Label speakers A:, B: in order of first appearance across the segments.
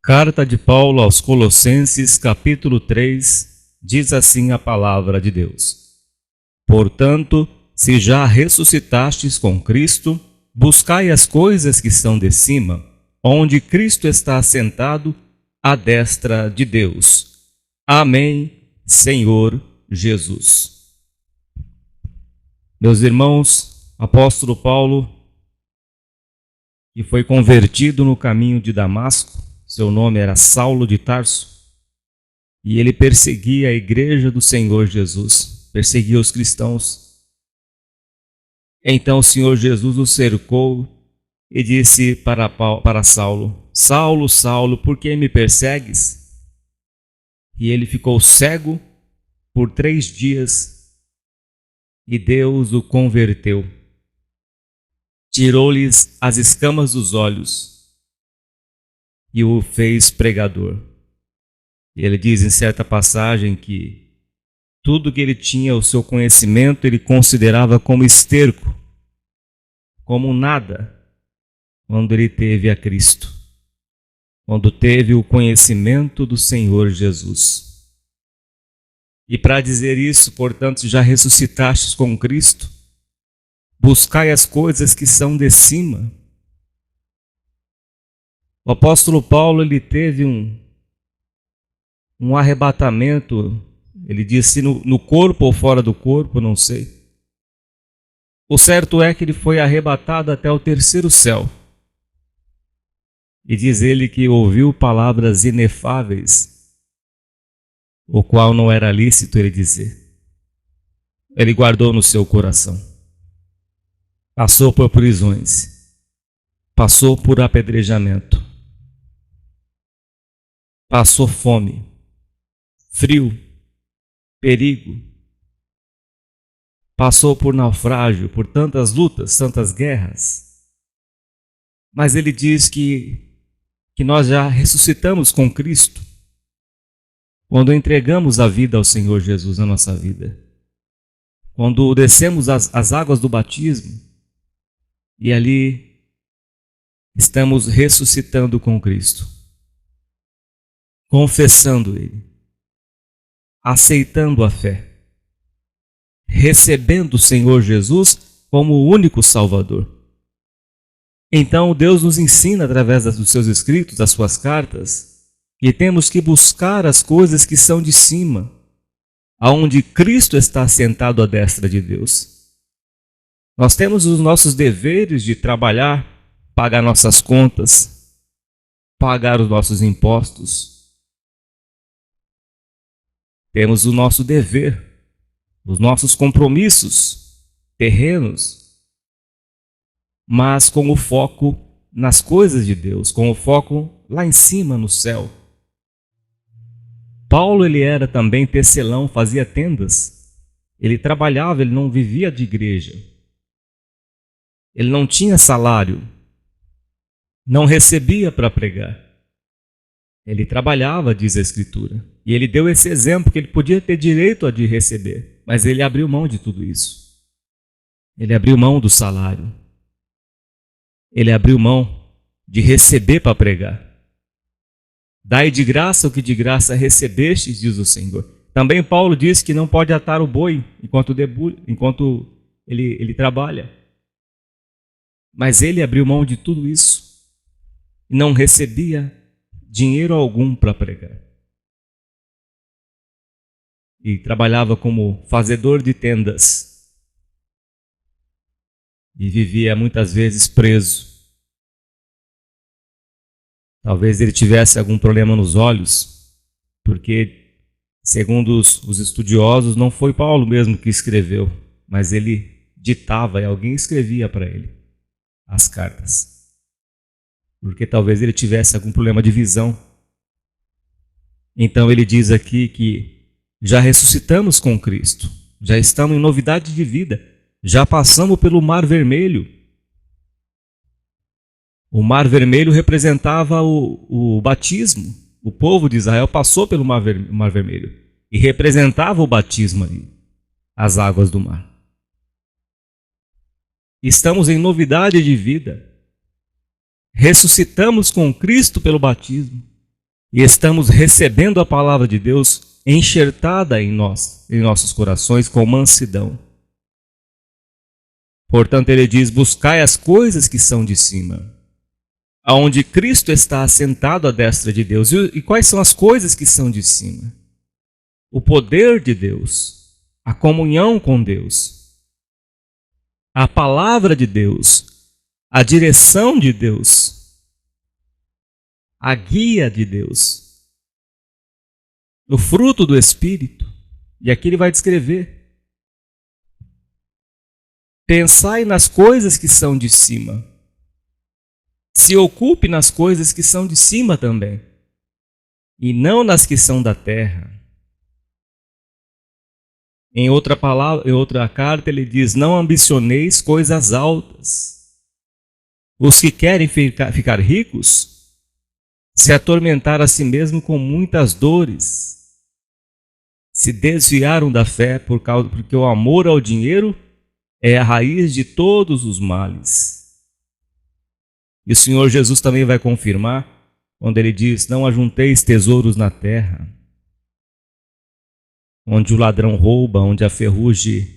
A: Carta de Paulo aos Colossenses, capítulo 3, diz assim a palavra de Deus: Portanto, se já ressuscitastes com Cristo, buscai as coisas que são de cima, onde Cristo está assentado à destra de Deus. Amém, Senhor Jesus. Meus irmãos, apóstolo Paulo, que foi convertido no caminho de Damasco, seu nome era Saulo de Tarso, e ele perseguia a igreja do Senhor Jesus, perseguia os cristãos. Então o Senhor Jesus o cercou e disse para Saulo: Saulo, Saulo, por que me persegues? E ele ficou cego por 3 dias e Deus o converteu. Tirou-lhes as escamas dos olhos e o fez pregador. E ele diz em certa passagem que tudo que ele tinha, o seu conhecimento, ele considerava como esterco, como nada, quando ele teve a Cristo, quando teve o conhecimento do Senhor Jesus. E para dizer isso, portanto, já ressuscitastes com Cristo, buscai as coisas que são de cima. O apóstolo Paulo, ele teve um arrebatamento, ele disse no corpo ou fora do corpo, não sei. O certo é que ele foi arrebatado até o 3º céu. E diz ele que ouviu palavras inefáveis, o qual não era lícito ele dizer. Ele guardou no seu coração. Passou por prisões, passou por apedrejamento, passou fome, frio, perigo, passou por naufrágio, por tantas lutas, tantas guerras. Mas ele diz que nós já ressuscitamos com Cristo quando entregamos a vida ao Senhor Jesus na nossa vida. Quando descemos as águas do batismo e ali estamos ressuscitando com Cristo, confessando Ele, aceitando a fé, recebendo o Senhor Jesus como o único Salvador. Então Deus nos ensina através dos seus escritos, das suas cartas, que temos que buscar as coisas que são de cima, aonde Cristo está sentado à destra de Deus. Nós temos os nossos deveres de trabalhar, pagar nossas contas, pagar os nossos impostos. Temos o nosso dever, os nossos compromissos terrenos, mas com o foco nas coisas de Deus, com o foco lá em cima no céu. Paulo, ele era também tecelão, fazia tendas. Ele trabalhava, ele não vivia de igreja. Ele não tinha salário, não recebia para pregar. Ele trabalhava, diz a Escritura. E ele deu esse exemplo que ele podia ter direito a de receber, mas ele abriu mão de tudo isso. Ele abriu mão do salário. Ele abriu mão de receber para pregar. Dai de graça o que de graça recebestes, diz o Senhor. Também Paulo diz que não pode atar o boi enquanto ele trabalha. Mas ele abriu mão de tudo isso e não recebia dinheiro algum para pregar. E trabalhava como fazedor de tendas. E vivia muitas vezes preso. Talvez ele tivesse algum problema nos olhos, porque, segundo os estudiosos, não foi Paulo mesmo que escreveu, mas ele ditava e alguém escrevia para ele as cartas. Porque talvez ele tivesse algum problema de visão. Então ele diz aqui que já ressuscitamos com Cristo, já estamos em novidade de vida, já passamos pelo Mar Vermelho. O Mar Vermelho representava o batismo. O povo de Israel passou pelo Mar Vermelho e representava o batismo ali, as águas do mar. Estamos em novidade de vida. Ressuscitamos com Cristo pelo batismo. e estamos recebendo a palavra de Deus enxertada em nós, em nossos corações, com mansidão. Portanto, ele diz: buscai as coisas que são de cima, aonde Cristo está assentado à destra de Deus. E quais são as coisas que são de cima? O poder de Deus, a comunhão com Deus, a palavra de Deus, a direção de Deus, a guia de Deus, o fruto do Espírito. E aqui ele vai descrever: pensai nas coisas que são de cima. Se ocupe nas coisas que são de cima também, e não nas que são da terra. Em outra carta ele diz: não ambicioneis coisas altas. Os que querem ficar ricos se atormentaram a si mesmo com muitas dores. Se desviaram da fé porque o amor ao dinheiro é a raiz de todos os males. E o Senhor Jesus também vai confirmar quando ele diz: não ajunteis tesouros na terra, onde o ladrão rouba, onde a ferrugem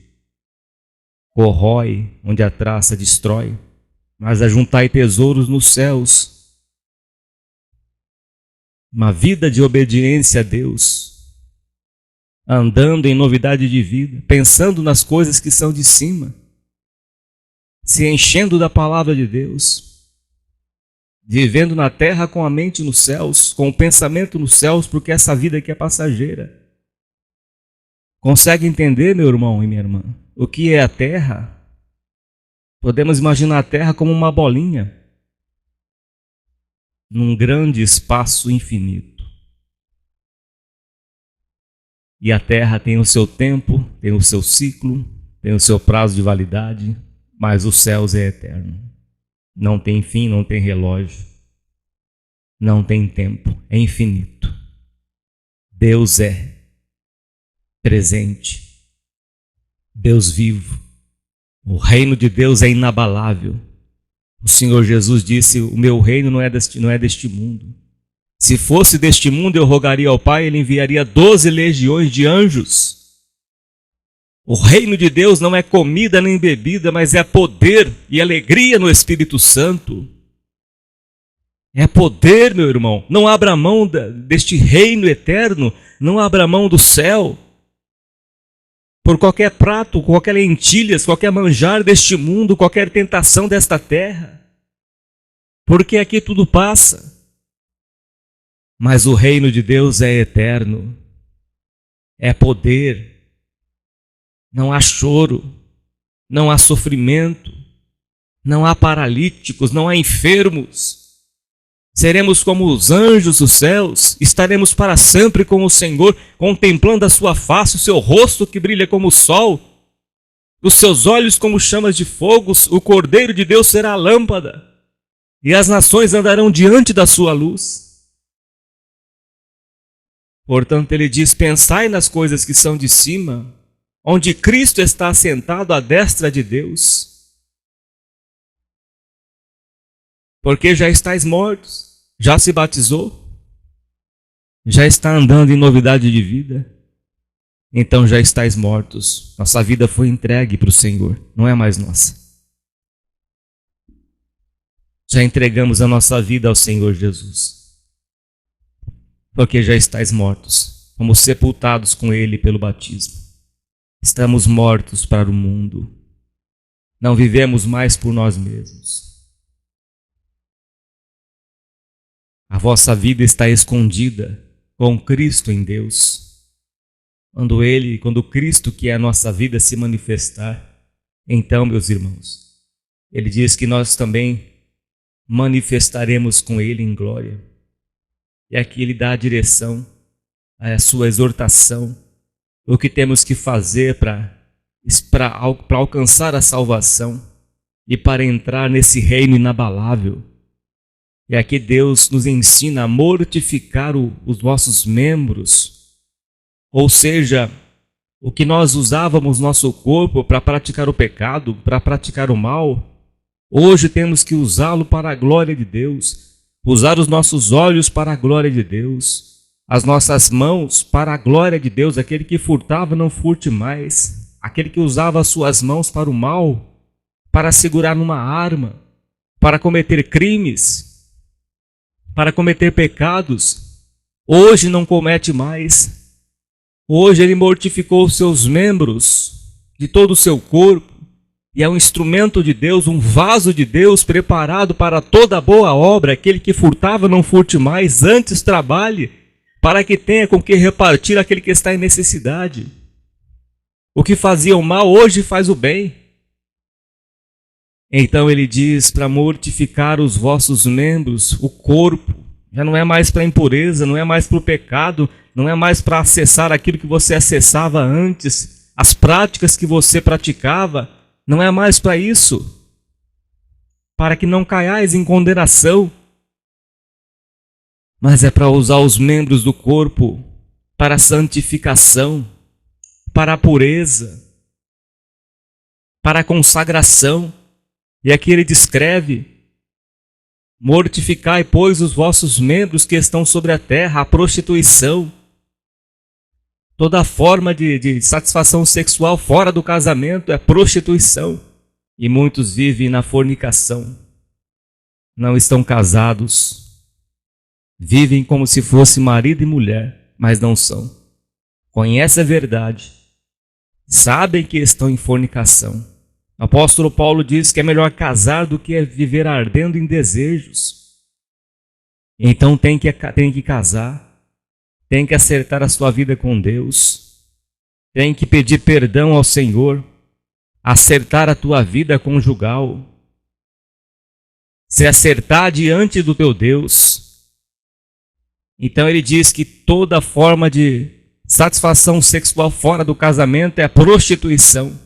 A: corrói, onde a traça destrói, mas ajuntai tesouros nos céus. Uma vida de obediência a Deus, andando em novidade de vida, pensando nas coisas que são de cima, se enchendo da palavra de Deus, vivendo na terra com a mente nos céus, com o pensamento nos céus, porque essa vida aqui é passageira. Consegue entender, meu irmão e minha irmã, o que é a terra? Podemos imaginar a terra como uma bolinha num grande espaço infinito. E a terra tem o seu tempo, tem o seu ciclo, tem o seu prazo de validade, mas os céus é eterno. Não tem fim, não tem relógio, não tem tempo, é infinito. Deus é presente, Deus vivo. O reino de Deus é inabalável. O Senhor Jesus disse: o meu reino não é deste mundo. Se fosse deste mundo, eu rogaria ao Pai, ele enviaria 12 legiões de anjos. O reino de Deus não é comida nem bebida, mas é poder e alegria no Espírito Santo. É poder, meu irmão. Não abra mão deste reino eterno, não abra mão do céu por qualquer prato, qualquer lentilhas, qualquer manjar deste mundo, qualquer tentação desta terra, porque aqui tudo passa. Mas o reino de Deus é eterno, é poder, não há choro, não há sofrimento, não há paralíticos, não há enfermos. Seremos como os anjos dos céus, estaremos para sempre com o Senhor, contemplando a sua face, o seu rosto que brilha como o sol, os seus olhos como chamas de fogo. O Cordeiro de Deus será a lâmpada, e as nações andarão diante da sua luz. Portanto, ele diz: pensai nas coisas que são de cima, onde Cristo está assentado à destra de Deus. Porque já estáis mortos, já se batizou, já está andando em novidade de vida, então já estáis mortos. Nossa vida foi entregue para o Senhor, não é mais nossa. Já entregamos a nossa vida ao Senhor Jesus, porque já estáis mortos, fomos sepultados com Ele pelo batismo. Estamos mortos para o mundo, não vivemos mais por nós mesmos. A vossa vida está escondida com Cristo em Deus. Quando Cristo, que é a nossa vida, se manifestar, então, meus irmãos, ele diz que nós também manifestaremos com Ele em glória. E aqui ele dá a direção, a sua exortação, o que temos que fazer para alcançar a salvação e para entrar nesse reino inabalável. E aqui Deus nos ensina a mortificar os nossos membros, ou seja, o que nós usávamos nosso corpo para praticar o pecado, para praticar o mal, hoje temos que usá-lo para a glória de Deus. usar os nossos olhos para a glória de Deus, as nossas mãos para a glória de Deus. Aquele que furtava, não furte mais. Aquele que usava as suas mãos para o mal, para segurar numa arma, para cometer crimes, para cometer pecados, hoje não comete mais. Hoje ele mortificou os seus membros de todo o seu corpo, e é um instrumento de Deus, um vaso de Deus preparado para toda boa obra. Aquele que furtava, não furte mais, antes trabalhe, para que tenha com que repartir aquele que está em necessidade. O que fazia o mal, hoje faz o bem. Então ele diz para mortificar os vossos membros, o corpo. Já não é mais para a impureza, não é mais para o pecado, não é mais para acessar aquilo que você acessava antes, as práticas que você praticava. Não é mais para isso, para que não caiais em condenação, mas é para usar os membros do corpo para a santificação, para a pureza, para a consagração. E aqui ele descreve: mortificai, pois, os vossos membros que estão sobre a terra, a prostituição, toda forma de satisfação sexual fora do casamento é prostituição. E muitos vivem na fornicação. Não estão casados. Vivem como se fosse marido e mulher, mas não são. Conhecem a verdade. Sabem que estão em fornicação. O apóstolo Paulo diz que é melhor casar do que viver ardendo em desejos. Então tem que casar. Tem que acertar a sua vida com Deus, tem que pedir perdão ao Senhor, acertar a tua vida conjugal, se acertar diante do teu Deus. Então ele diz que toda forma de satisfação sexual fora do casamento é prostituição.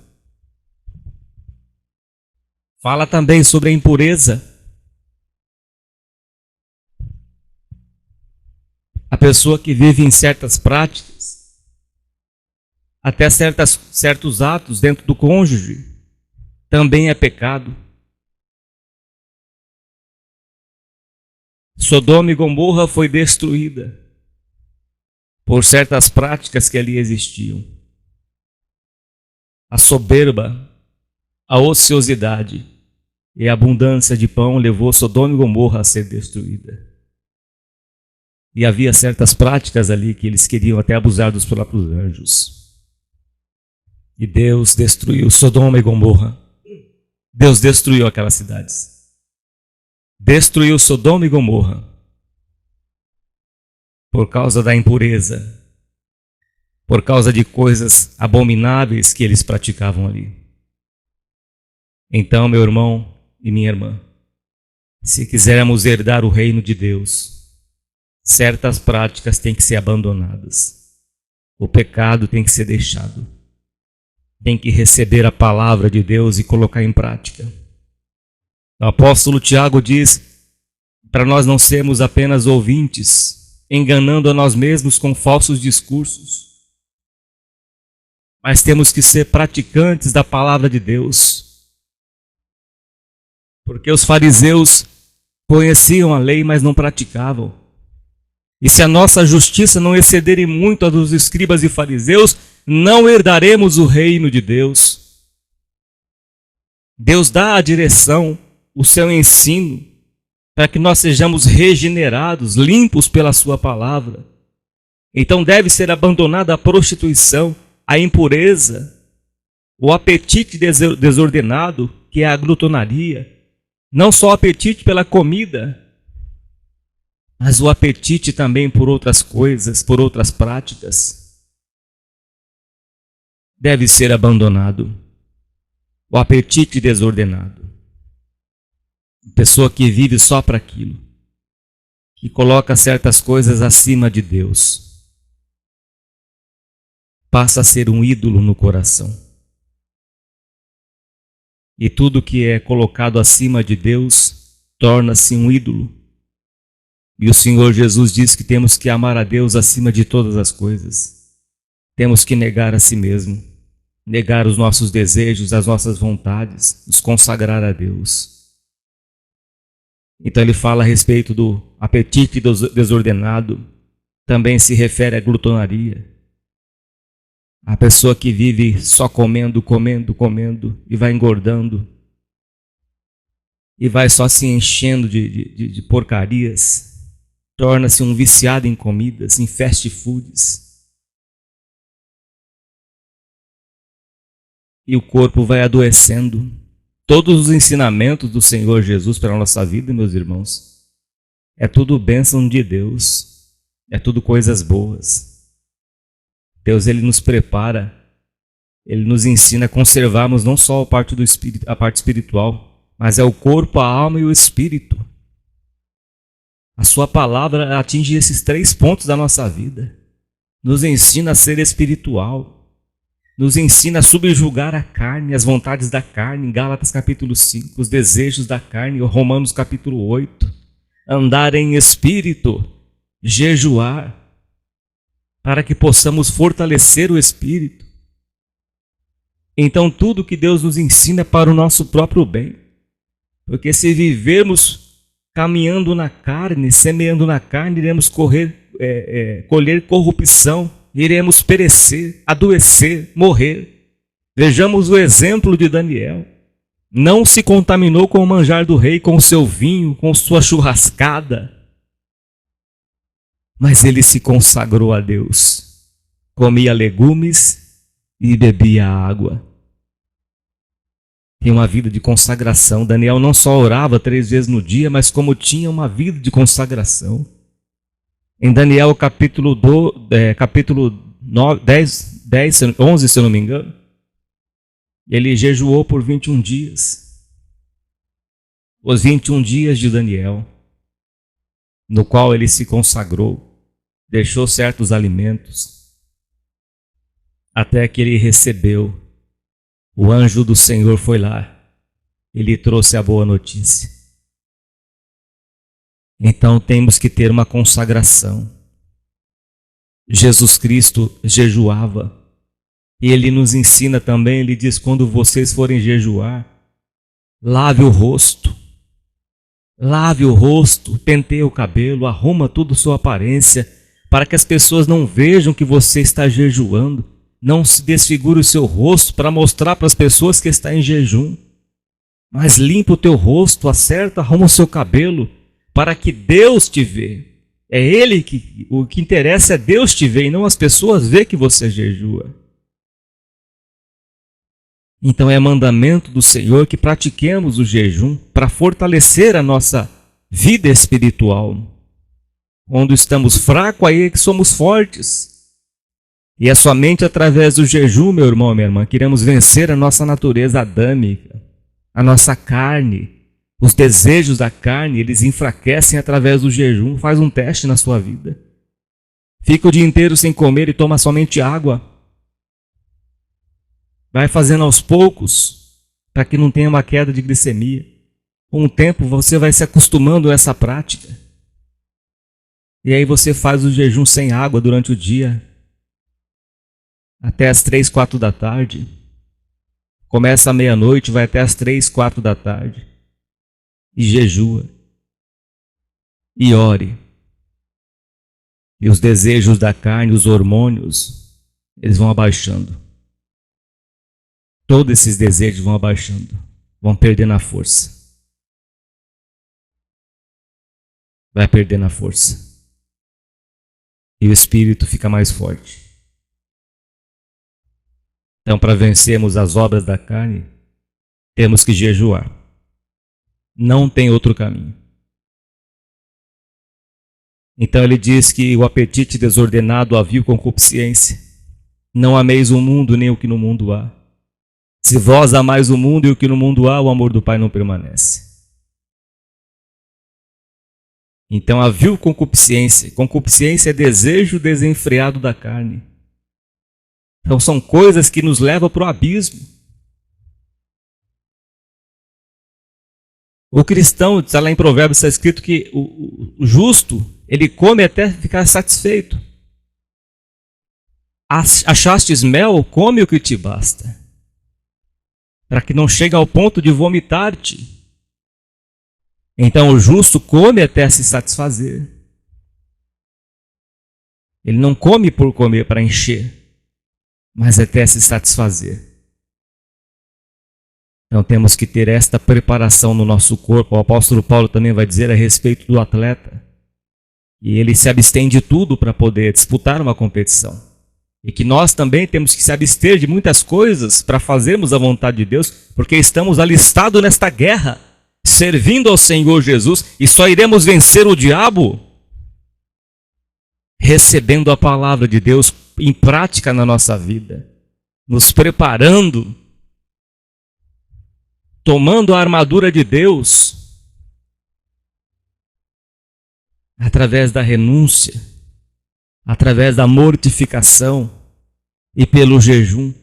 A: Fala também sobre a impureza. A pessoa que vive em certas práticas, até certos atos dentro do cônjuge, também é pecado. Sodoma e Gomorra foi destruída por certas práticas que ali existiam. A soberba, a ociosidade e a abundância de pão levou Sodoma e Gomorra a ser destruída. E havia certas práticas ali que eles queriam até abusar dos próprios anjos. E Deus destruiu Sodoma e Gomorra. Deus destruiu aquelas cidades. Destruiu Sodoma e Gomorra por causa da impureza, por causa de coisas abomináveis que eles praticavam ali. Então, meu irmão e minha irmã, se quisermos herdar o reino de Deus, certas práticas têm que ser abandonadas. O pecado tem que ser deixado. Tem que receber a palavra de Deus e colocar em prática. O apóstolo Tiago diz para nós não sermos apenas ouvintes, enganando a nós mesmos com falsos discursos, mas temos que ser praticantes da palavra de Deus. Porque os fariseus conheciam a lei, mas não praticavam. E se a nossa justiça não exceder muito a dos escribas e fariseus, não herdaremos o reino de Deus. Deus dá a direção, o seu ensino, para que nós sejamos regenerados, limpos pela sua palavra. Então deve ser abandonada a prostituição, a impureza, o apetite desordenado, que é a glutonaria. Não só o apetite pela comida, mas o apetite também por outras coisas, por outras práticas, deve ser abandonado. O apetite desordenado. Pessoa que vive só para aquilo, que coloca certas coisas acima de Deus, passa a ser um ídolo no coração. E tudo que é colocado acima de Deus torna-se um ídolo. E o Senhor Jesus diz que temos que amar a Deus acima de todas as coisas. Temos que negar a si mesmo, negar os nossos desejos, as nossas vontades, nos consagrar a Deus. Então ele fala a respeito do apetite desordenado, também se refere à glutonaria. A pessoa que vive só comendo, comendo, comendo e vai engordando e vai só se enchendo de porcarias, torna-se um viciado em comidas, em fast foods. E o corpo vai adoecendo. Todos os ensinamentos do Senhor Jesus para a nossa vida, meus irmãos, é tudo bênção de Deus, é tudo coisas boas. Deus, Ele nos prepara, Ele nos ensina a conservarmos não só a parte do espírito, a parte espiritual, mas é o corpo, a alma e o espírito. A sua palavra atinge esses 3 pontos da nossa vida. Nos ensina a ser espiritual. Nos ensina a subjugar a carne, as vontades da carne, em Gálatas capítulo 5, os desejos da carne, Romanos capítulo 8. Andar em espírito, jejuar, para que possamos fortalecer o espírito. Então tudo que Deus nos ensina é para o nosso próprio bem. Porque se vivermos caminhando na carne, semeando na carne, iremos colher corrupção, iremos perecer, adoecer, morrer. Vejamos o exemplo de Daniel. Não se contaminou com o manjar do rei, com o seu vinho, com sua churrascada. Mas ele se consagrou a Deus. Comia legumes e bebia água. Tem uma vida de consagração. Daniel não só orava 3 vezes no dia, mas como tinha uma vida de consagração. Em Daniel capítulo 11, se eu não me engano, ele jejuou por 21 dias. Os 21 dias de Daniel, no qual ele se consagrou, deixou certos alimentos, até que ele recebeu. O anjo do Senhor foi lá, ele trouxe a boa notícia. Então temos que ter uma consagração. Jesus Cristo jejuava. E Ele nos ensina também, Ele diz, quando vocês forem jejuar, lave o rosto. Lave o rosto, penteie o cabelo, arruma tudo sua aparência, para que as pessoas não vejam que você está jejuando. Não se desfigure o seu rosto para mostrar para as pessoas que está em jejum. Mas limpa o teu rosto, acerta, arruma o seu cabelo, para que Deus te vê. É Ele que, o que interessa é Deus te ver e não as pessoas ver que você jejua. Então é mandamento do Senhor que pratiquemos o jejum para fortalecer a nossa vida espiritual. Quando estamos fracos, aí é que somos fortes. E é somente através do jejum, meu irmão, minha irmã, que iremos vencer a nossa natureza adâmica, a nossa carne. Os desejos da carne, eles enfraquecem através do jejum. Faz um teste na sua vida. Fica o dia inteiro sem comer e toma somente água. Vai fazendo aos poucos, para que não tenha uma queda de glicemia. Com o tempo você vai se acostumando a essa prática. E aí você faz o jejum sem água durante o dia, até as 3, 4 da tarde. Começa à meia-noite, vai até as 3, 4 da tarde. E jejua, e ore. E os desejos da carne, os hormônios, eles vão abaixando. Todos esses desejos vão abaixando, vão perdendo a força. Vai perdendo a força. E o espírito fica mais forte. Então, para vencermos as obras da carne, temos que jejuar. Não tem outro caminho. Então ele diz que o apetite desordenado, a vil concupiscência. Não ameis o mundo nem o que no mundo há. Se vós amais o mundo e o que no mundo há, o amor do Pai não permanece. Então a vil concupiscência. Concupiscência é desejo desenfreado da carne. Então são coisas que nos levam para o abismo. O cristão, está lá em Provérbios, está escrito que o justo, ele come até ficar satisfeito. Achastes mel, come o que te basta, para que não chegue ao ponto de vomitar-te. Então o justo come até se satisfazer. Ele não come por comer para encher, mas até se satisfazer. Então temos que ter esta preparação no nosso corpo. O apóstolo Paulo também vai dizer a respeito do atleta. E ele se abstém de tudo para poder disputar uma competição. E que nós também temos que se abster de muitas coisas para fazermos a vontade de Deus, porque estamos alistados nesta guerra, servindo ao Senhor Jesus, e só iremos vencer o diabo recebendo a palavra de Deus em prática na nossa vida, nos preparando, tomando a armadura de Deus, através da renúncia, através da mortificação, e pelo jejum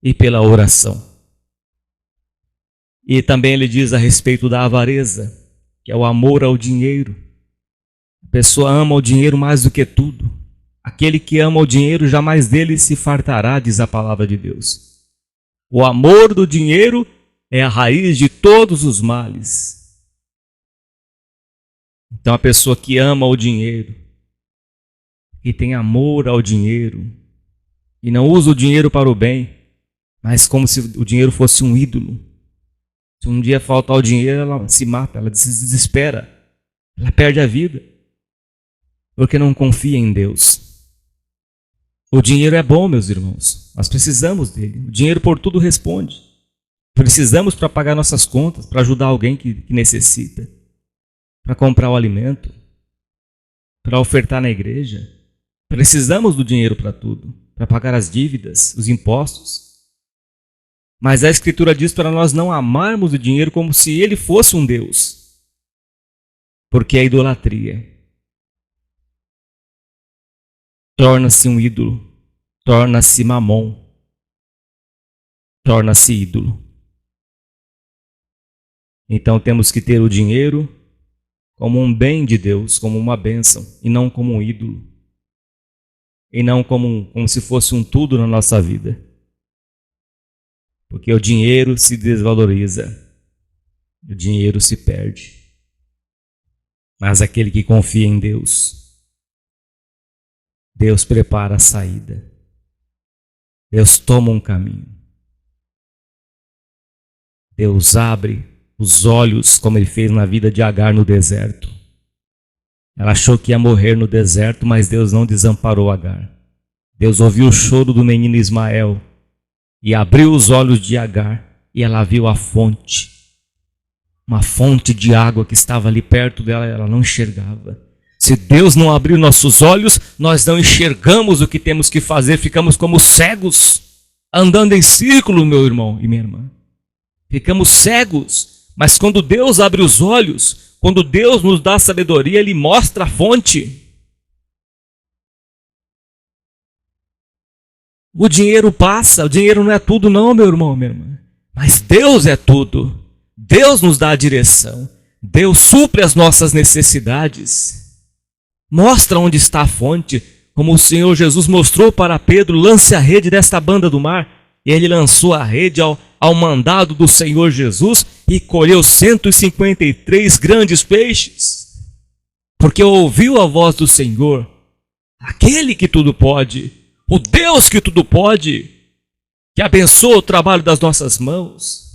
A: e pela oração. E também ele diz a respeito da avareza, que é o amor ao dinheiro. A pessoa ama o dinheiro mais do que tudo. Aquele que ama o dinheiro, jamais dele se fartará, diz a palavra de Deus. O amor do dinheiro é a raiz de todos os males. Então a pessoa que ama o dinheiro, que tem amor ao dinheiro, e não usa o dinheiro para o bem, mas como se o dinheiro fosse um ídolo. Se um dia faltar o dinheiro, ela se mata, ela se desespera, ela perde a vida, porque não confia em Deus. O dinheiro é bom, meus irmãos, nós precisamos dele. O dinheiro por tudo responde. Precisamos para pagar nossas contas, para ajudar alguém que necessita, para comprar o alimento, para ofertar na igreja. Precisamos do dinheiro para tudo, para pagar as dívidas, os impostos. Mas a Escritura diz para nós não amarmos o dinheiro como se ele fosse um Deus, porque a idolatria torna-se um ídolo, torna-se mamon, torna-se ídolo. Então temos que ter o dinheiro como um bem de Deus, como uma bênção, e não como um ídolo. E não como se fosse um tudo na nossa vida. Porque o dinheiro se desvaloriza, o dinheiro se perde. Mas aquele que confia em Deus, Deus prepara a saída. Deus toma um caminho. Deus abre os olhos, como ele fez na vida de Agar no deserto. Ela achou que ia morrer no deserto, mas Deus não desamparou Agar. Deus ouviu o choro do menino Ismael e abriu os olhos de Agar, e ela viu a fonte, uma fonte de água que estava ali perto dela, ela não enxergava. Se Deus não abrir nossos olhos, nós não enxergamos o que temos que fazer, ficamos como cegos, andando em círculo, meu irmão e minha irmã. Ficamos cegos, mas quando Deus abre os olhos, quando Deus nos dá sabedoria, Ele mostra a fonte. O dinheiro passa, o dinheiro não é tudo não, meu irmão, minha irmã. Mas Deus é tudo. Deus nos dá a direção. Deus supre as nossas necessidades. Mostra onde está a fonte, como o Senhor Jesus mostrou para Pedro: lance a rede desta banda do mar. E ele lançou a rede ao mandado do Senhor Jesus e colheu 153 grandes peixes, porque ouviu a voz do Senhor, aquele que tudo pode, o Deus que tudo pode, que abençoa o trabalho das nossas mãos,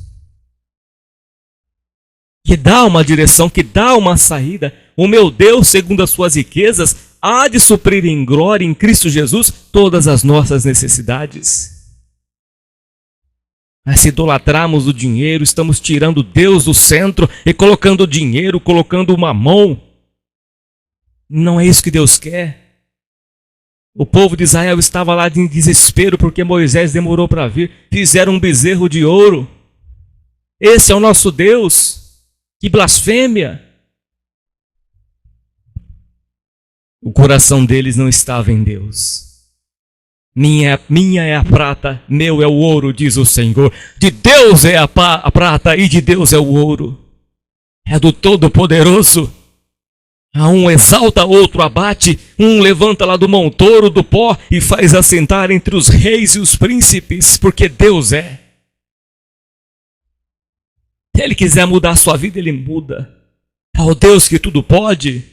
A: que dá uma direção, que dá uma saída. O meu Deus, segundo as suas riquezas, há de suprir em glória em Cristo Jesus todas as nossas necessidades. Mas se idolatrarmos o dinheiro, estamos tirando Deus do centro e colocando o dinheiro, colocando o mamão. Não é isso que Deus quer. O povo de Israel estava lá em desespero porque Moisés demorou para vir. Fizeram um bezerro de ouro. Esse é o nosso Deus. Que blasfêmia! O coração deles não estava em Deus. Minha é a prata, meu é o ouro, diz o Senhor. De Deus é a prata e de Deus é o ouro. É do Todo-Poderoso. A um exalta, outro abate, um levanta lá do montouro do pó e faz assentar entre os reis e os príncipes, porque Deus é. Se Ele quiser mudar a sua vida, Ele muda. É o Deus que tudo pode.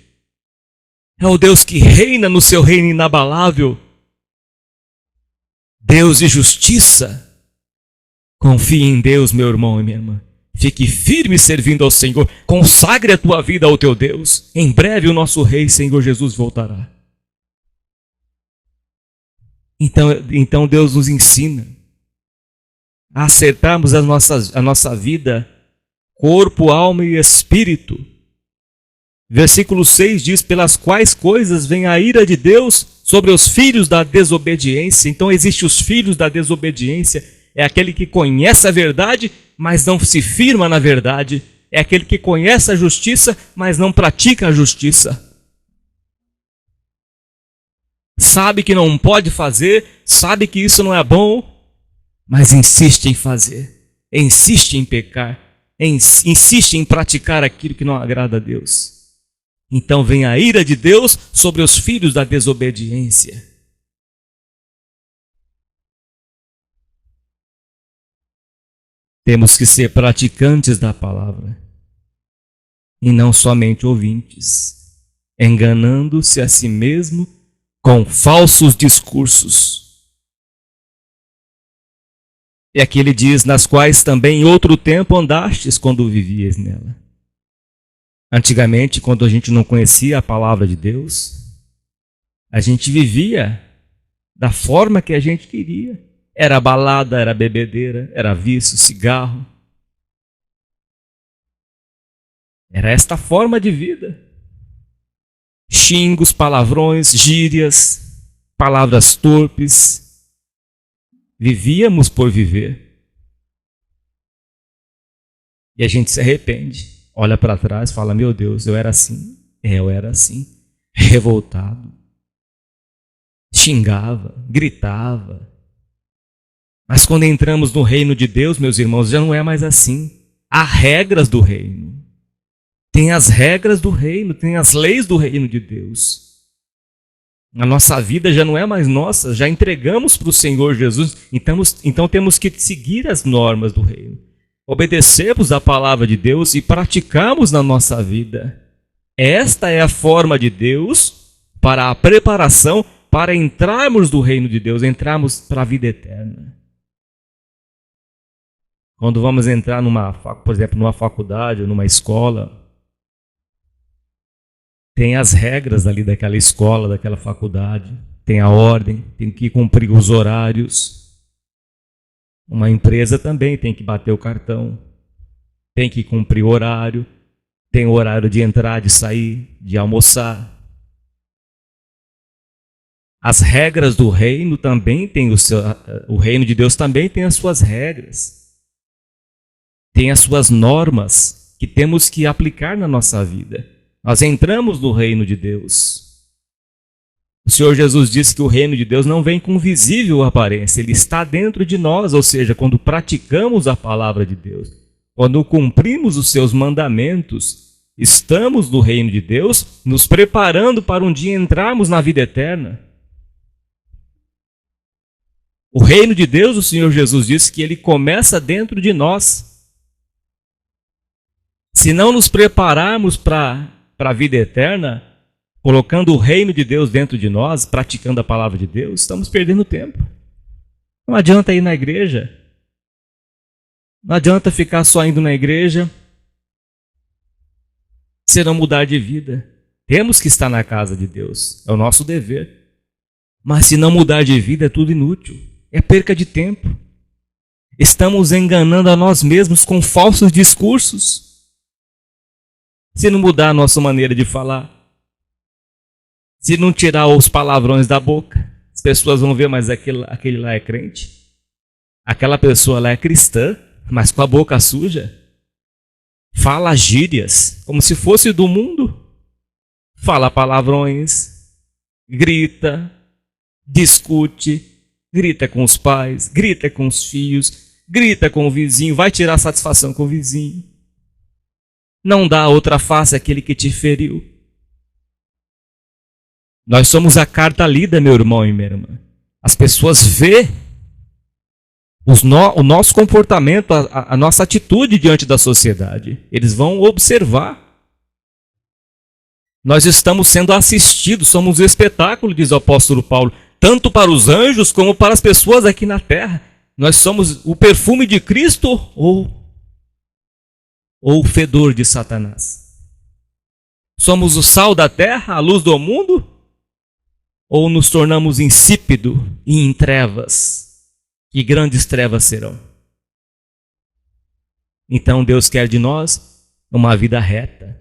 A: É o Deus que reina no seu reino inabalável. Deus de justiça. Confie em Deus, meu irmão e minha irmã. Fique firme servindo ao Senhor. Consagre a tua vida ao teu Deus. Em breve o nosso Rei, Senhor Jesus, voltará. Então Deus nos ensina a acertarmos a nossa vida, corpo, alma e espírito. Versículo 6 diz: pelas quais coisas vem a ira de Deus sobre os filhos da desobediência. Então existem os filhos da desobediência. É aquele que conhece a verdade, mas não se firma na verdade. É aquele que conhece a justiça, mas não pratica a justiça. Sabe que não pode fazer, sabe que isso não é bom, mas insiste em fazer, insiste em pecar, insiste em praticar aquilo que não agrada a Deus. Então vem a ira de Deus sobre os filhos da desobediência. Temos que ser praticantes da palavra e não somente ouvintes, enganando-se a si mesmo com falsos discursos. E aqui ele diz: nas quais também em outro tempo andastes quando vivias nela. Antigamente, quando a gente não conhecia a palavra de Deus, a gente vivia da forma que a gente queria. Era balada, era bebedeira, era vício, cigarro. Era esta forma de vida. Xingos, palavrões, gírias, palavras torpes. Vivíamos por viver. E a gente se arrepende. Olha para trás e fala: meu Deus, eu era assim. Eu era assim. Revoltado. Xingava, gritava. Mas quando entramos no reino de Deus, meus irmãos, já não é mais assim. Há regras do reino. Tem as regras do reino, tem as leis do reino de Deus. A nossa vida já não é mais nossa, já entregamos para o Senhor Jesus, então temos que seguir as normas do reino. Obedecemos a palavra de Deus e praticamos na nossa vida. Esta é a forma de Deus para a preparação para entrarmos no reino de Deus, entrarmos para a vida eterna. Quando vamos entrar por exemplo, numa faculdade ou numa escola, tem as regras ali daquela escola, daquela faculdade, tem a ordem, tem que cumprir os horários. Uma empresa também tem que bater o cartão, tem que cumprir o horário, tem o horário de entrar, de sair, de almoçar. As regras do reino também tem o reino de Deus também tem as suas regras. Tem as suas normas que temos que aplicar na nossa vida. Nós entramos no reino de Deus. O Senhor Jesus disse que o reino de Deus não vem com visível aparência, ele está dentro de nós, ou seja, quando praticamos a palavra de Deus, quando cumprimos os seus mandamentos, estamos no reino de Deus, nos preparando para um dia entrarmos na vida eterna. O reino de Deus, o Senhor Jesus disse que ele começa dentro de nós. Se não nos prepararmos para a vida eterna, colocando o reino de Deus dentro de nós, praticando a palavra de Deus, estamos perdendo tempo. Não adianta ir na igreja. Não adianta ficar só indo na igreja se não mudar de vida. Temos que estar na casa de Deus, é o nosso dever. Mas se não mudar de vida é tudo inútil, é perca de tempo. Estamos enganando a nós mesmos com falsos discursos. Se não mudar a nossa maneira de falar, se não tirar os palavrões da boca, as pessoas vão ver: mas aquele lá é crente. Aquela pessoa lá é cristã, mas com a boca suja. Fala gírias, como se fosse do mundo. Fala palavrões, grita, discute, grita com os pais, grita com os filhos, grita com o vizinho, vai tirar satisfação com o vizinho. Não dá outra face àquele que te feriu. Nós somos a carta lida, meu irmão e minha irmã. As pessoas vê o nosso comportamento, a nossa atitude diante da sociedade. Eles vão observar. Nós estamos sendo assistidos, somos um espetáculo, diz o apóstolo Paulo, tanto para os anjos como para as pessoas aqui na terra. Nós somos o perfume de Cristo ou o fedor de Satanás? Somos o sal da terra, a luz do mundo? Ou nos tornamos insípido e em trevas? Que grandes trevas serão. Então Deus quer de nós uma vida reta,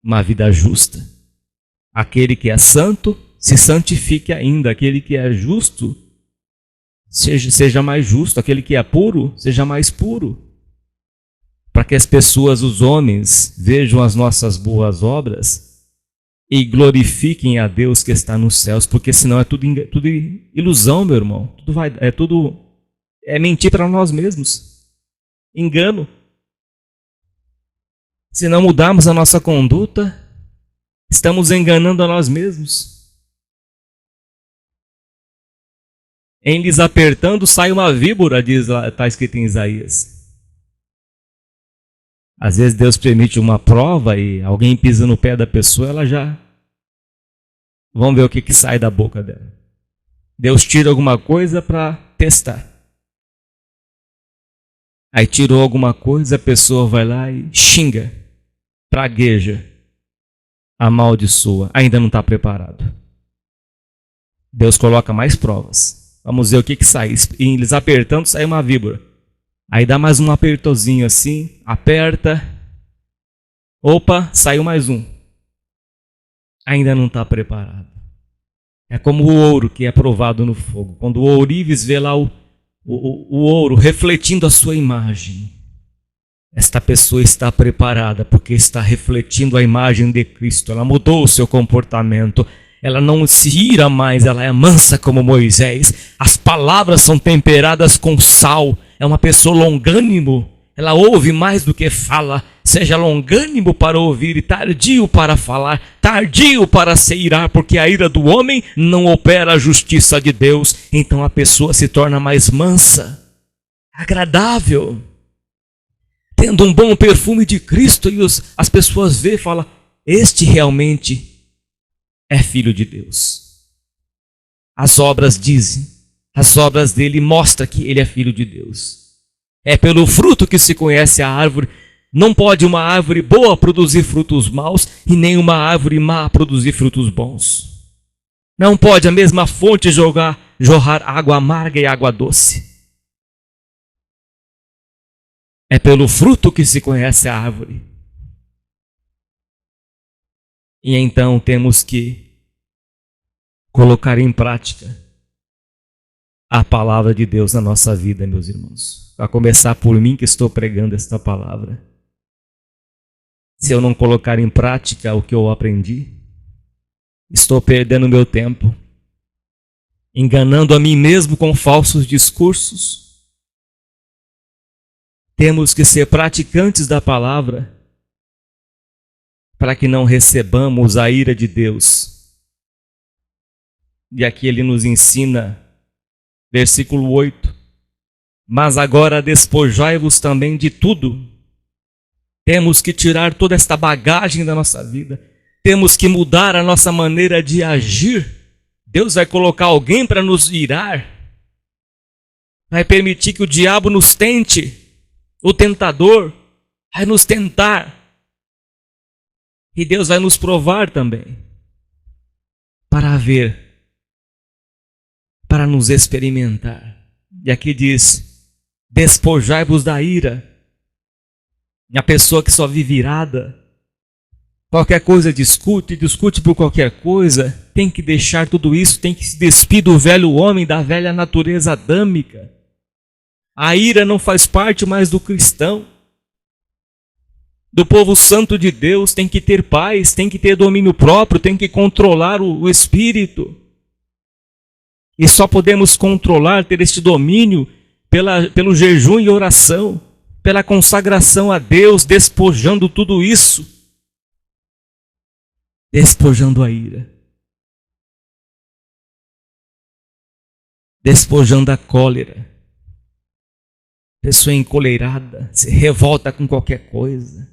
A: uma vida justa. Aquele que é santo, se santifique ainda. Aquele que é justo, seja mais justo. Aquele que é puro, seja mais puro. Para que as pessoas, os homens, vejam as nossas boas obras e glorifiquem a Deus que está nos céus, porque senão é tudo ilusão, meu irmão. É mentir para nós mesmos. Engano. Se não mudarmos a nossa conduta, estamos enganando a nós mesmos. Em lhes apertando sai uma víbora, está escrito em Isaías. Às vezes Deus permite uma prova e alguém pisa no pé da pessoa, ela já... Vamos ver o que sai da boca dela. Deus tira alguma coisa para testar. Aí tirou alguma coisa, a pessoa vai lá e xinga, pragueja, amaldiçoa. Ainda não está preparado. Deus coloca mais provas. Vamos ver o que sai. E eles apertando, sai uma víbora. Aí dá mais um apertozinho assim, aperta. Opa, saiu mais um. Ainda não está preparado. É como o ouro que é provado no fogo. Quando o ourives vê lá o ouro refletindo a sua imagem. Esta pessoa está preparada porque está refletindo a imagem de Cristo. Ela mudou o seu comportamento. Ela não se ira mais, ela é mansa como Moisés. As palavras são temperadas com sal. É uma pessoa longânimo. Ela ouve mais do que fala. Seja longânimo para ouvir e tardio para falar, tardio para se irar, porque a ira do homem não opera a justiça de Deus. Então a pessoa se torna mais mansa, agradável, tendo um bom perfume de Cristo, e as pessoas veem e falam, este realmente é filho de Deus. As obras dizem, as obras dele mostram que ele é filho de Deus. É pelo fruto que se conhece a árvore. Não pode uma árvore boa produzir frutos maus e nem uma árvore má produzir frutos bons. Não pode a mesma fonte jorrar água amarga e água doce. É pelo fruto que se conhece a árvore. E então temos que colocar em prática a palavra de Deus na nossa vida, meus irmãos. A começar por mim que estou pregando esta palavra. Se eu não colocar em prática o que eu aprendi, estou perdendo meu tempo, enganando a mim mesmo com falsos discursos. Temos que ser praticantes da palavra para que não recebamos a ira de Deus. E aqui ele nos ensina, versículo 8, mas agora despojai-vos também de tudo. Temos que tirar toda esta bagagem da nossa vida. Temos que mudar a nossa maneira de agir. Deus vai colocar alguém para nos irar. Vai permitir que o diabo nos tente. O tentador vai nos tentar. E Deus vai nos provar também. Para ver. Para nos experimentar. E aqui diz, despojai-vos da ira. A pessoa que só vive irada, qualquer coisa discute por qualquer coisa, tem que deixar tudo isso, tem que se despir do velho homem, da velha natureza adâmica. A ira não faz parte mais do cristão. Do povo santo de Deus tem que ter paz, tem que ter domínio próprio, tem que controlar o espírito. E só podemos controlar, ter este domínio pelo jejum e oração. Pela consagração a Deus, despojando tudo isso. Despojando a ira. Despojando a cólera. Pessoa encoleirada, se revolta com qualquer coisa.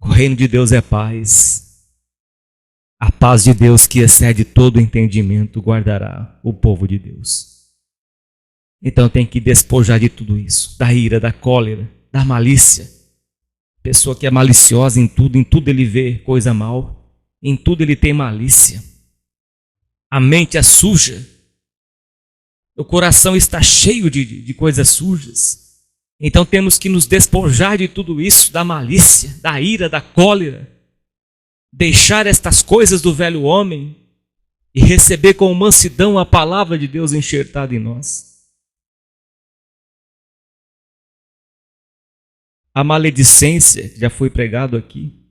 A: O reino de Deus é paz. A paz de Deus que excede todo entendimento guardará o povo de Deus. Então tem que despojar de tudo isso, da ira, da cólera, da malícia. Pessoa que é maliciosa em tudo ele vê coisa mal, em tudo ele tem malícia. A mente é suja, o coração está cheio de coisas sujas. Então temos que nos despojar de tudo isso, da malícia, da ira, da cólera, deixar estas coisas do velho homem e receber com mansidão a palavra de Deus enxertada em nós. A maledicência, já foi pregado aqui,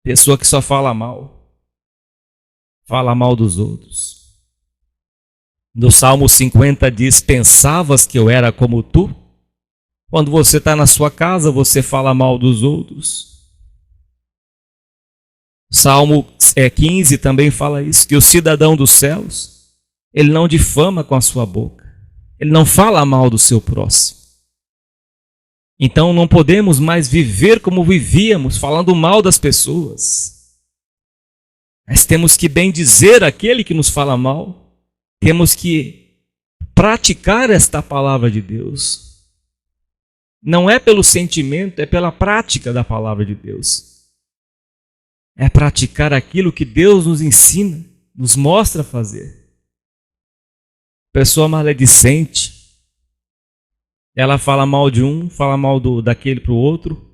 A: pessoa que só fala mal dos outros. No Salmo 50 diz: pensavas que eu era como tu? Quando você está na sua casa, você fala mal dos outros. Salmo 15 também fala isso, que o cidadão dos céus, ele não difama com a sua boca, ele não fala mal do seu próximo. Então não podemos mais viver como vivíamos, falando mal das pessoas. Mas temos que bendizer aquele que nos fala mal. Temos que praticar esta palavra de Deus. Não é pelo sentimento, é pela prática da palavra de Deus. É praticar aquilo que Deus nos ensina, nos mostra fazer. Pessoa maledicente, ela fala mal de um, fala mal daquele para o outro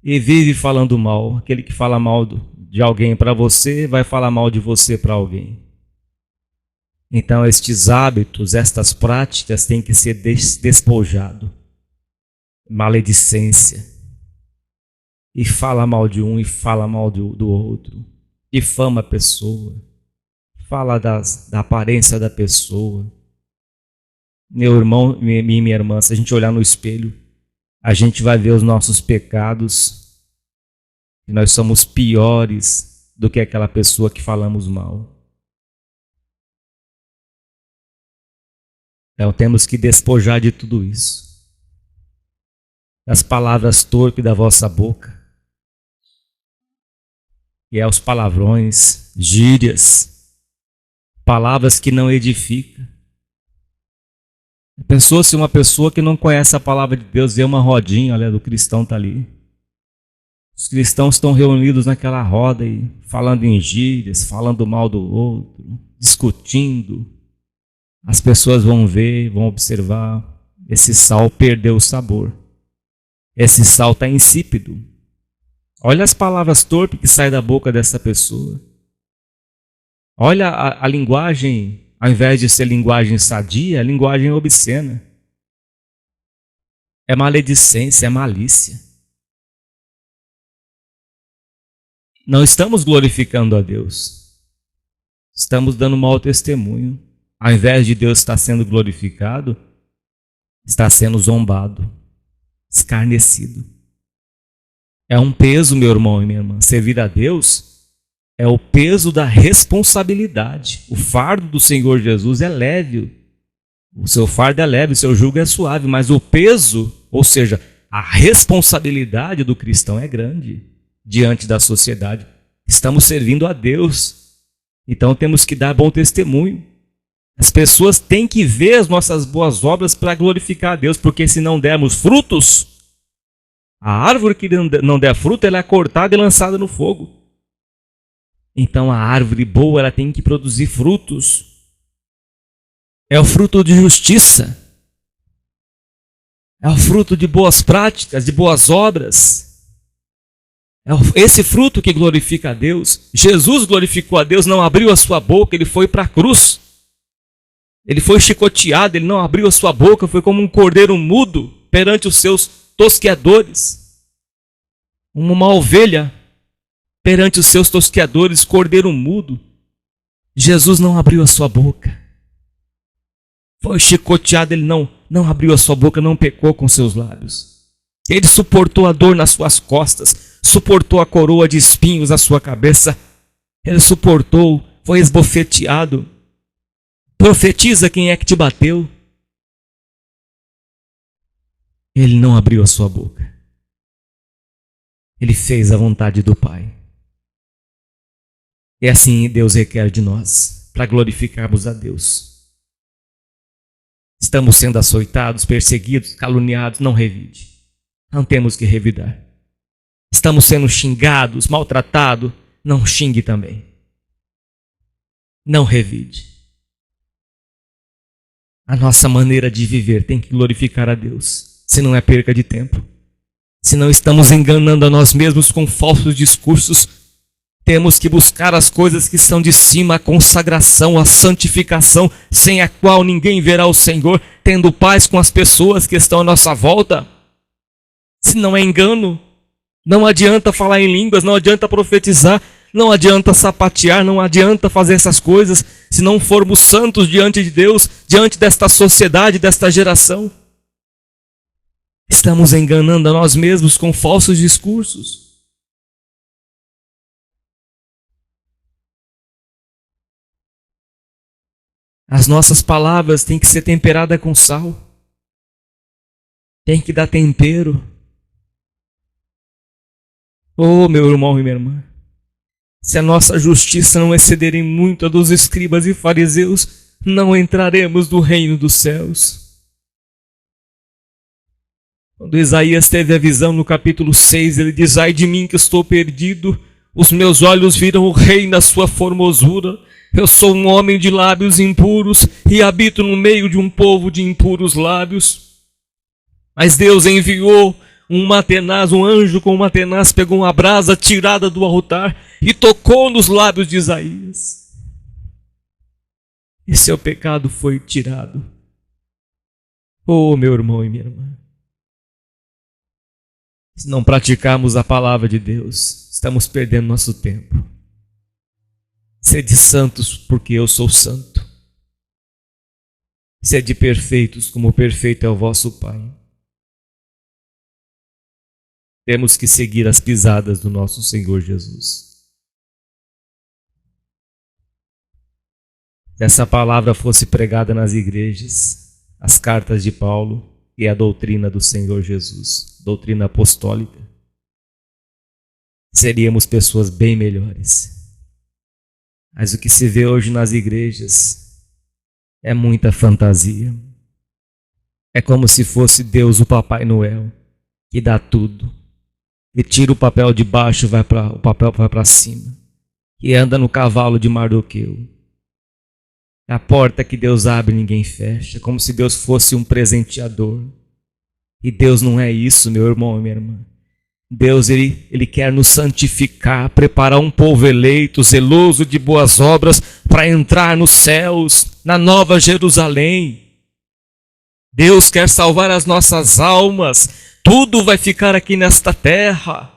A: e vive falando mal. Aquele que fala mal de alguém para você, vai falar mal de você para alguém. Então estes hábitos, estas práticas têm que ser despojados. Maledicência. E fala mal de um e fala mal do outro. Difama a pessoa. Fala da aparência da pessoa. Meu irmão e minha irmã, se a gente olhar no espelho, a gente vai ver os nossos pecados, e nós somos piores do que aquela pessoa que falamos mal. Então temos que despojar de tudo isso. Das palavras torpes da vossa boca, que é os palavrões, gírias, palavras que não edificam. Pensou se uma pessoa que não conhece a palavra de Deus vê uma rodinha, olha, do cristão está ali. Os cristãos estão reunidos naquela roda e falando em gírias, falando mal do outro, discutindo. As pessoas vão ver, vão observar, esse sal perdeu o sabor. Esse sal está insípido. Olha as palavras torpes que saem da boca dessa pessoa. Olha a linguagem. Ao invés de ser linguagem sadia, é linguagem obscena. É maledicência, é malícia. Não estamos glorificando a Deus. Estamos dando mau testemunho. Ao invés de Deus estar sendo glorificado, está sendo zombado, escarnecido. É um peso, meu irmão e minha irmã. Servir a Deus é o peso da responsabilidade. O fardo do Senhor Jesus é leve. O seu fardo é leve, o seu jugo é suave. Mas o peso, ou seja, a responsabilidade do cristão é grande diante da sociedade. Estamos servindo a Deus. Então temos que dar bom testemunho. As pessoas têm que ver as nossas boas obras para glorificar a Deus. Porque se não dermos frutos, a árvore que não der fruto, ela é cortada e lançada no fogo. Então a árvore boa, ela tem que produzir frutos. É o fruto de justiça. É o fruto de boas práticas, de boas obras. É esse fruto que glorifica a Deus. Jesus glorificou a Deus, não abriu a sua boca, ele foi para a cruz. Ele foi chicoteado, ele não abriu a sua boca, foi como um cordeiro mudo perante os seus tosqueadores. Uma ovelha perante os seus tosqueadores, cordeiro mudo. Jesus não abriu a sua boca. Foi chicoteado, ele não abriu a sua boca, não pecou com seus lábios. Ele suportou a dor nas suas costas, suportou a coroa de espinhos na sua cabeça. Ele suportou, foi esbofeteado. Profetiza quem é que te bateu. Ele não abriu a sua boca. ele fez a vontade do Pai. E assim Deus requer de nós, para glorificarmos a Deus. Estamos sendo açoitados, perseguidos, caluniados, não revide. Não temos que revidar. Estamos sendo xingados, maltratados, não xingue também. Não revide. A nossa maneira de viver tem que glorificar a Deus, se não é perca de tempo. Se não estamos enganando a nós mesmos com falsos discursos, temos que buscar as coisas que estão de cima, a consagração, a santificação, sem a qual ninguém verá o Senhor, tendo paz com as pessoas que estão à nossa volta. Se não é engano, não adianta falar em línguas, não adianta profetizar, não adianta sapatear, não adianta fazer essas coisas, se não formos santos diante de Deus, diante desta sociedade, desta geração. Estamos enganando a nós mesmos com falsos discursos. As nossas palavras têm que ser temperadas com sal. Tem que dar tempero. Oh, meu irmão e minha irmã, se a nossa justiça não exceder em muito a dos escribas e fariseus, não entraremos no reino dos céus. Quando Isaías teve a visão no capítulo 6, ele diz: ai de mim que estou perdido, os meus olhos viram o rei na sua formosura. Eu sou um homem de lábios impuros e habito no meio de um povo de impuros lábios. Mas Deus enviou um anjo com uma tenaz, pegou uma brasa tirada do altar e tocou nos lábios de Isaías. E seu pecado foi tirado. Oh, meu irmão e minha irmã, se não praticarmos a palavra de Deus, estamos perdendo nosso tempo. Sede santos, porque eu sou santo. Sede perfeitos, como perfeito é o vosso Pai. Temos que seguir as pisadas do nosso Senhor Jesus. Se essa palavra fosse pregada nas igrejas, as cartas de Paulo e a doutrina do Senhor Jesus, doutrina apostólica, seríamos pessoas bem melhores. Mas o que se vê hoje nas igrejas é muita fantasia. É como se fosse Deus o Papai Noel, que dá tudo. E tira o papel de baixo, o papel vai para cima. E anda no cavalo de Mardoqueu. A porta que Deus abre, ninguém fecha. Como se Deus fosse um presenteador. E Deus não é isso, meu irmão e minha irmã. Deus, ele quer nos santificar, preparar um povo eleito, zeloso de boas obras, para entrar nos céus, na nova Jerusalém. Deus quer salvar as nossas almas. Tudo vai ficar aqui nesta terra.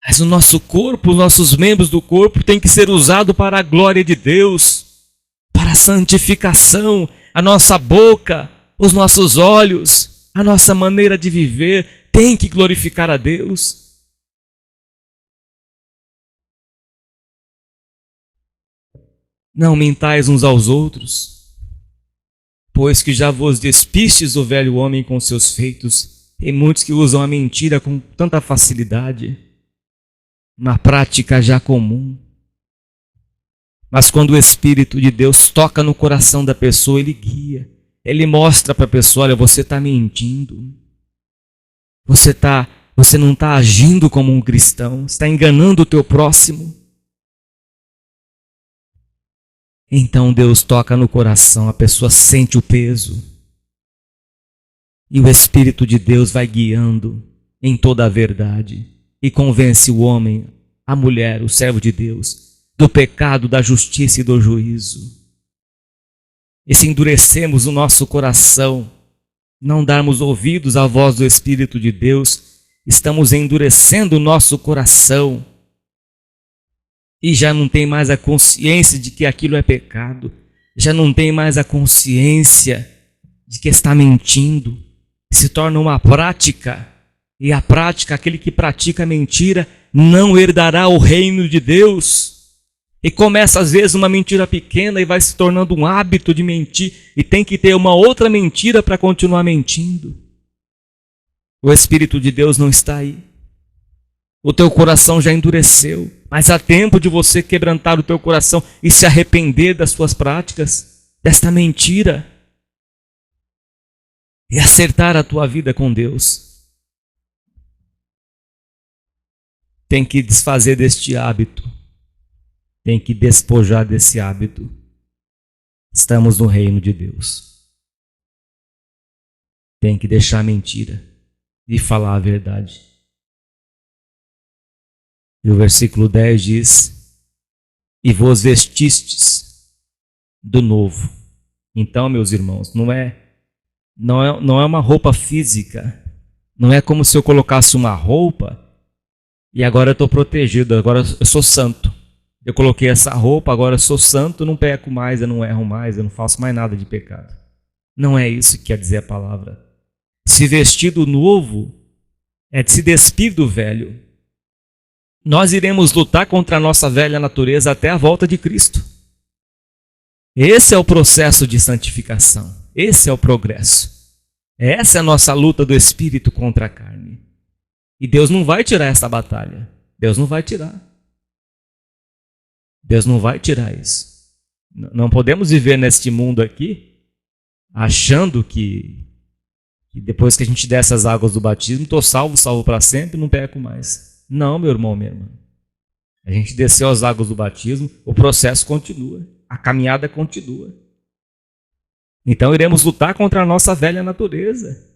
A: Mas o nosso corpo, os nossos membros do corpo tem que ser usado para a glória de Deus, para a santificação, a nossa boca, os nossos olhos, a nossa maneira de viver tem que glorificar a Deus. Não mentais uns aos outros, pois que já vos despistes do velho homem com seus feitos. Tem muitos que usam a mentira com tanta facilidade, uma prática já comum. Mas quando o Espírito de Deus toca no coração da pessoa, ele guia. Ele mostra para a pessoa: olha, você está mentindo. Você não está agindo como um cristão. Está enganando o teu próximo. Então Deus toca no coração, a pessoa sente o peso. E o Espírito de Deus vai guiando em toda a verdade. E convence o homem, a mulher, o servo de Deus, do pecado, da justiça e do juízo. E se endurecemos o nosso coração, não darmos ouvidos à voz do Espírito de Deus, estamos endurecendo o nosso coração e já não tem mais a consciência de que aquilo é pecado, já não tem mais a consciência de que está mentindo, se torna uma prática, e a prática, aquele que pratica a mentira, não herdará o reino de Deus. E começa às vezes uma mentira pequena e vai se tornando um hábito de mentir. E tem que ter uma outra mentira para continuar mentindo. O Espírito de Deus não está aí. O teu coração já endureceu, mas há tempo de você quebrantar o teu coração e se arrepender das suas práticas, desta mentira, e acertar a tua vida com Deus. Tem que desfazer deste hábito, tem que despojar desse hábito. Estamos no reino de Deus. Tem que deixar a mentira e falar a verdade. E o versículo 10 diz: e vos vestistes do novo. Então, meus irmãos, não é uma roupa física. Não é como se eu colocasse uma roupa e agora eu estou protegido, agora eu sou santo. Eu coloquei essa roupa, agora eu sou santo, não peco mais, eu não erro mais, eu não faço mais nada de pecado. Não é isso que quer dizer a palavra. Se vestir do novo é de se despir do velho. Nós iremos lutar contra a nossa velha natureza até a volta de Cristo. Esse é o processo de santificação. Esse é o progresso. Essa é a nossa luta do Espírito contra a carne. E Deus não vai tirar essa batalha. Deus não vai tirar. Deus não vai tirar isso. Não podemos viver neste mundo aqui achando que depois que a gente desce as águas do batismo, estou salvo para sempre, não peco mais. Não, meu irmão, minha irmã. A gente desceu as águas do batismo, o processo continua, a caminhada continua. Então iremos lutar contra a nossa velha natureza.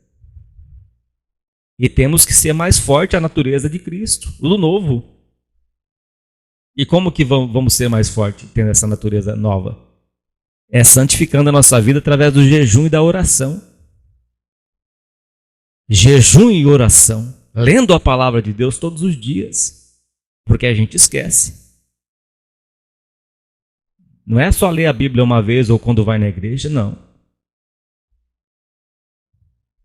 A: E temos que ser mais forte a natureza de Cristo, do novo. E como que vamos ser mais fortes tendo essa natureza nova? É santificando a nossa vida através do jejum e da oração. Jejum e oração. Lendo a palavra de Deus todos os dias. Porque a gente esquece. Não é só ler a Bíblia uma vez ou quando vai na igreja, não.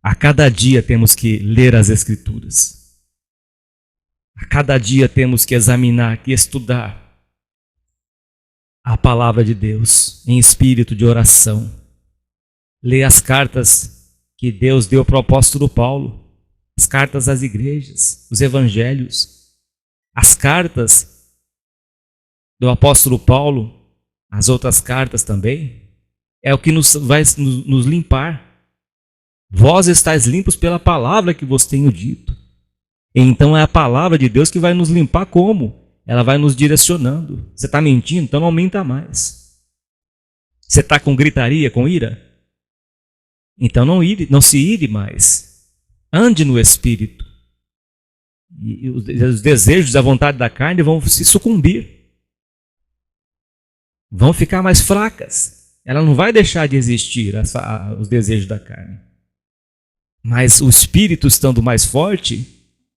A: A cada dia temos que ler as Escrituras. A cada dia temos que examinar, que estudar a palavra de Deus em espírito de oração. Ler as cartas que Deus deu para o apóstolo Paulo, as cartas às igrejas, os evangelhos, as cartas do apóstolo Paulo, as outras cartas também, é o que vai nos limpar. Vós estáis limpos pela palavra que vos tenho dito. Então é a palavra de Deus que vai nos limpar como? Ela vai nos direcionando. Você está mentindo? Então não aumenta mais. Você está com gritaria, com ira? Então não se ire mais. Ande no Espírito. E os desejos, a vontade da carne vão se sucumbir. Vão ficar mais fracas. Ela não vai deixar de existir, os desejos da carne. Mas o Espírito estando mais forte,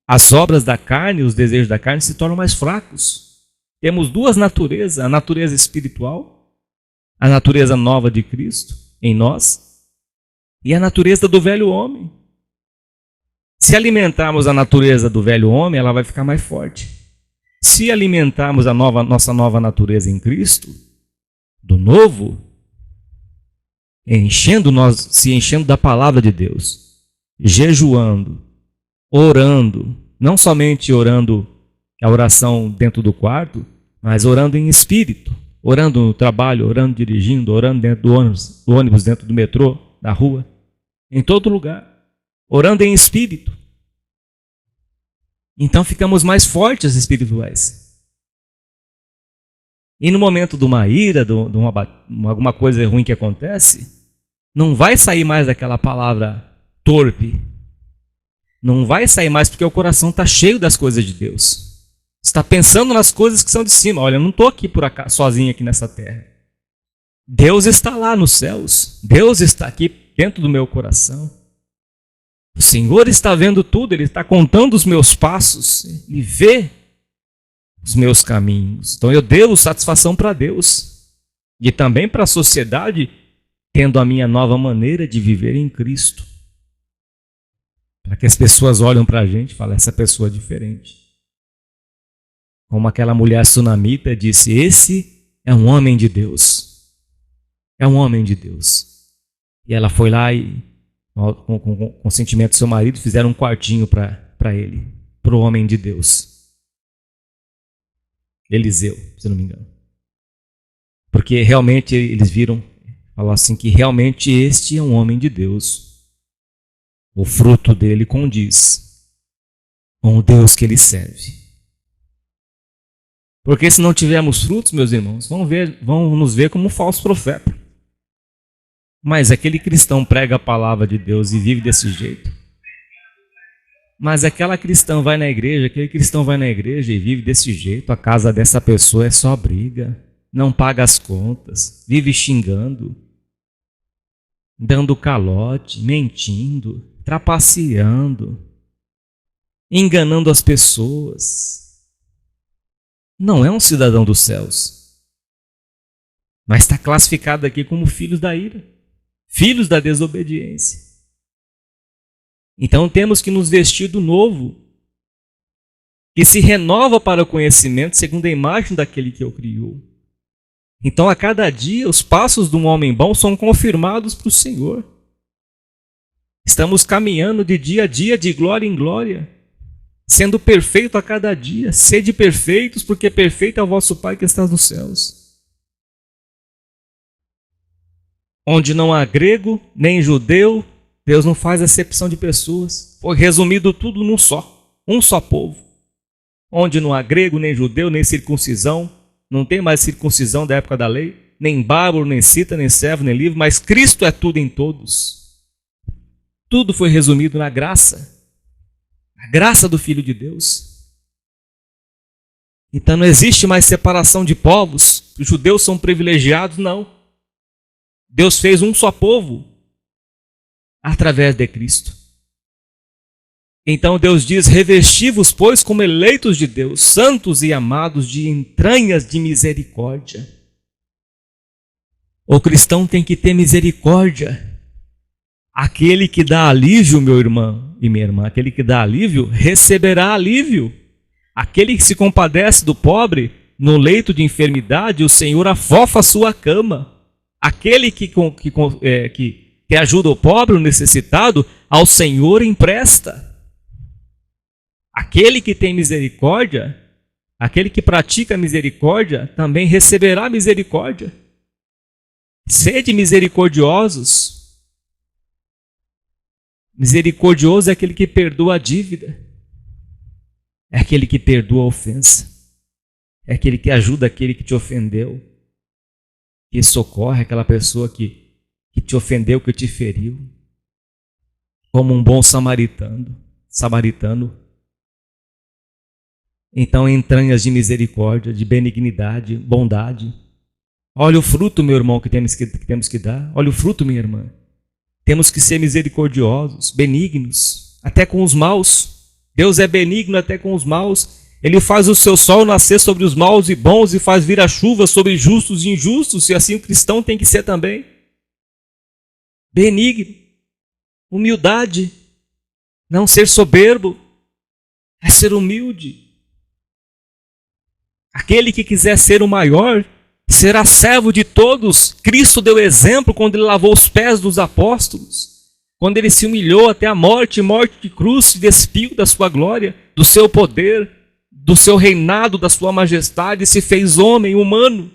A: as obras da carne, os desejos da carne se tornam mais fracos. Temos duas naturezas, a natureza espiritual, a natureza nova de Cristo em nós, e a natureza do velho homem. Se alimentarmos a natureza do velho homem, ela vai ficar mais forte. Se alimentarmos a nossa nova natureza em Cristo, do novo, se enchendo da palavra de Deus, jejuando, orando, não somente orando a oração dentro do quarto, mas orando em espírito, orando no trabalho, orando dirigindo, orando dentro do ônibus, dentro do metrô, na rua, em todo lugar, orando em espírito. Então ficamos mais fortes espirituais. E no momento de uma ira, de alguma coisa ruim que acontece, não vai sair mais daquela palavra torpe. Não vai sair mais porque o coração está cheio das coisas de Deus. Está pensando nas coisas que são de cima. Olha, eu não estou aqui por acaso, sozinho aqui nessa terra. Deus está lá nos céus. Deus está aqui dentro do meu coração. O Senhor está vendo tudo. Ele está contando os meus passos. Ele vê os meus caminhos. Então eu devo satisfação para Deus. E também para a sociedade, tendo a minha nova maneira de viver em Cristo. Para que as pessoas olhem para a gente e falem, essa pessoa é diferente. Como aquela mulher sunamita disse, esse é um homem de Deus. É um homem de Deus. E ela foi lá e com o consentimento do seu marido, fizeram um quartinho para ele, para o homem de Deus. Eliseu, se não me engano. Porque realmente eles viram, falou assim, que realmente este é um homem de Deus. O fruto dele condiz com o Deus que ele serve. Porque se não tivermos frutos, meus irmãos, vão nos ver como um falso profeta. Mas aquele cristão prega a palavra de Deus e vive desse jeito. Mas aquela cristã vai na igreja, aquele cristão vai na igreja e vive desse jeito. A casa dessa pessoa é só briga, não paga as contas, vive xingando, dando calote, mentindo, trapaceando, enganando as pessoas. Não é um cidadão dos céus, mas está classificado aqui como filhos da ira. Filhos da desobediência. Então temos que nos vestir do novo, que se renova para o conhecimento segundo a imagem daquele que o criou. Então a cada dia os passos de um homem bom são confirmados para o Senhor. Estamos caminhando de dia a dia, de glória em glória, sendo perfeito a cada dia. Sede perfeitos, porque perfeito é o vosso Pai que está nos céus. Onde não há grego, nem judeu, Deus não faz acepção de pessoas. Foi resumido tudo num só, um só povo. Onde não há grego, nem judeu, nem circuncisão, não tem mais circuncisão da época da lei, nem bárbaro, nem cita, nem servo, nem livre, mas Cristo é tudo em todos. Tudo foi resumido na graça, a graça do Filho de Deus. Então não existe mais separação de povos, os judeus são privilegiados, não. Deus fez um só povo através de Cristo. Então Deus diz, revesti-vos, pois, como eleitos de Deus, santos e amados, de entranhas de misericórdia. O cristão tem que ter misericórdia. Aquele que dá alívio, meu irmão e minha irmã, aquele que dá alívio, receberá alívio. Aquele que se compadece do pobre, no leito de enfermidade, o Senhor afofa a sua cama. Aquele que ajuda o pobre, o necessitado, ao Senhor empresta. Aquele que tem misericórdia, aquele que pratica misericórdia, também receberá misericórdia. Sede misericordiosos. Misericordioso é aquele que perdoa a dívida. É aquele que perdoa a ofensa. É aquele que ajuda aquele que te ofendeu. Que socorre aquela pessoa que te ofendeu, que te feriu. Como um bom samaritano. Então, entranhas de misericórdia, de benignidade, bondade. Olha o fruto, meu irmão, que temos que dar. Olha o fruto, minha irmã. Temos que ser misericordiosos, benignos, até com os maus. Deus é benigno até com os maus. Ele faz o seu sol nascer sobre os maus e bons e faz vir a chuva sobre justos e injustos, e assim o cristão tem que ser também. Benigno, humildade, não ser soberbo, é ser humilde. Aquele que quiser ser o maior, será servo de todos. Cristo deu exemplo quando ele lavou os pés dos apóstolos, quando ele se humilhou até a morte de cruz, se despiu da sua glória, do seu poder, do seu reinado, da sua majestade, se fez homem, humano.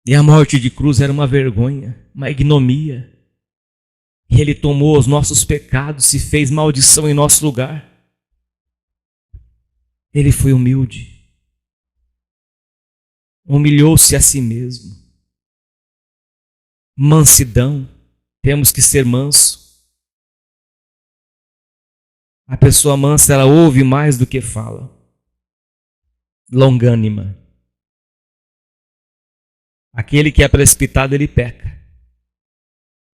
A: E a morte de cruz era uma vergonha, uma ignomia. E ele tomou os nossos pecados, se fez maldição em nosso lugar. Ele foi humilde. Humilhou-se a si mesmo. Mansidão. Temos que ser manso. A pessoa mansa, ela ouve mais do que fala. Longânima. Aquele que é precipitado, ele peca.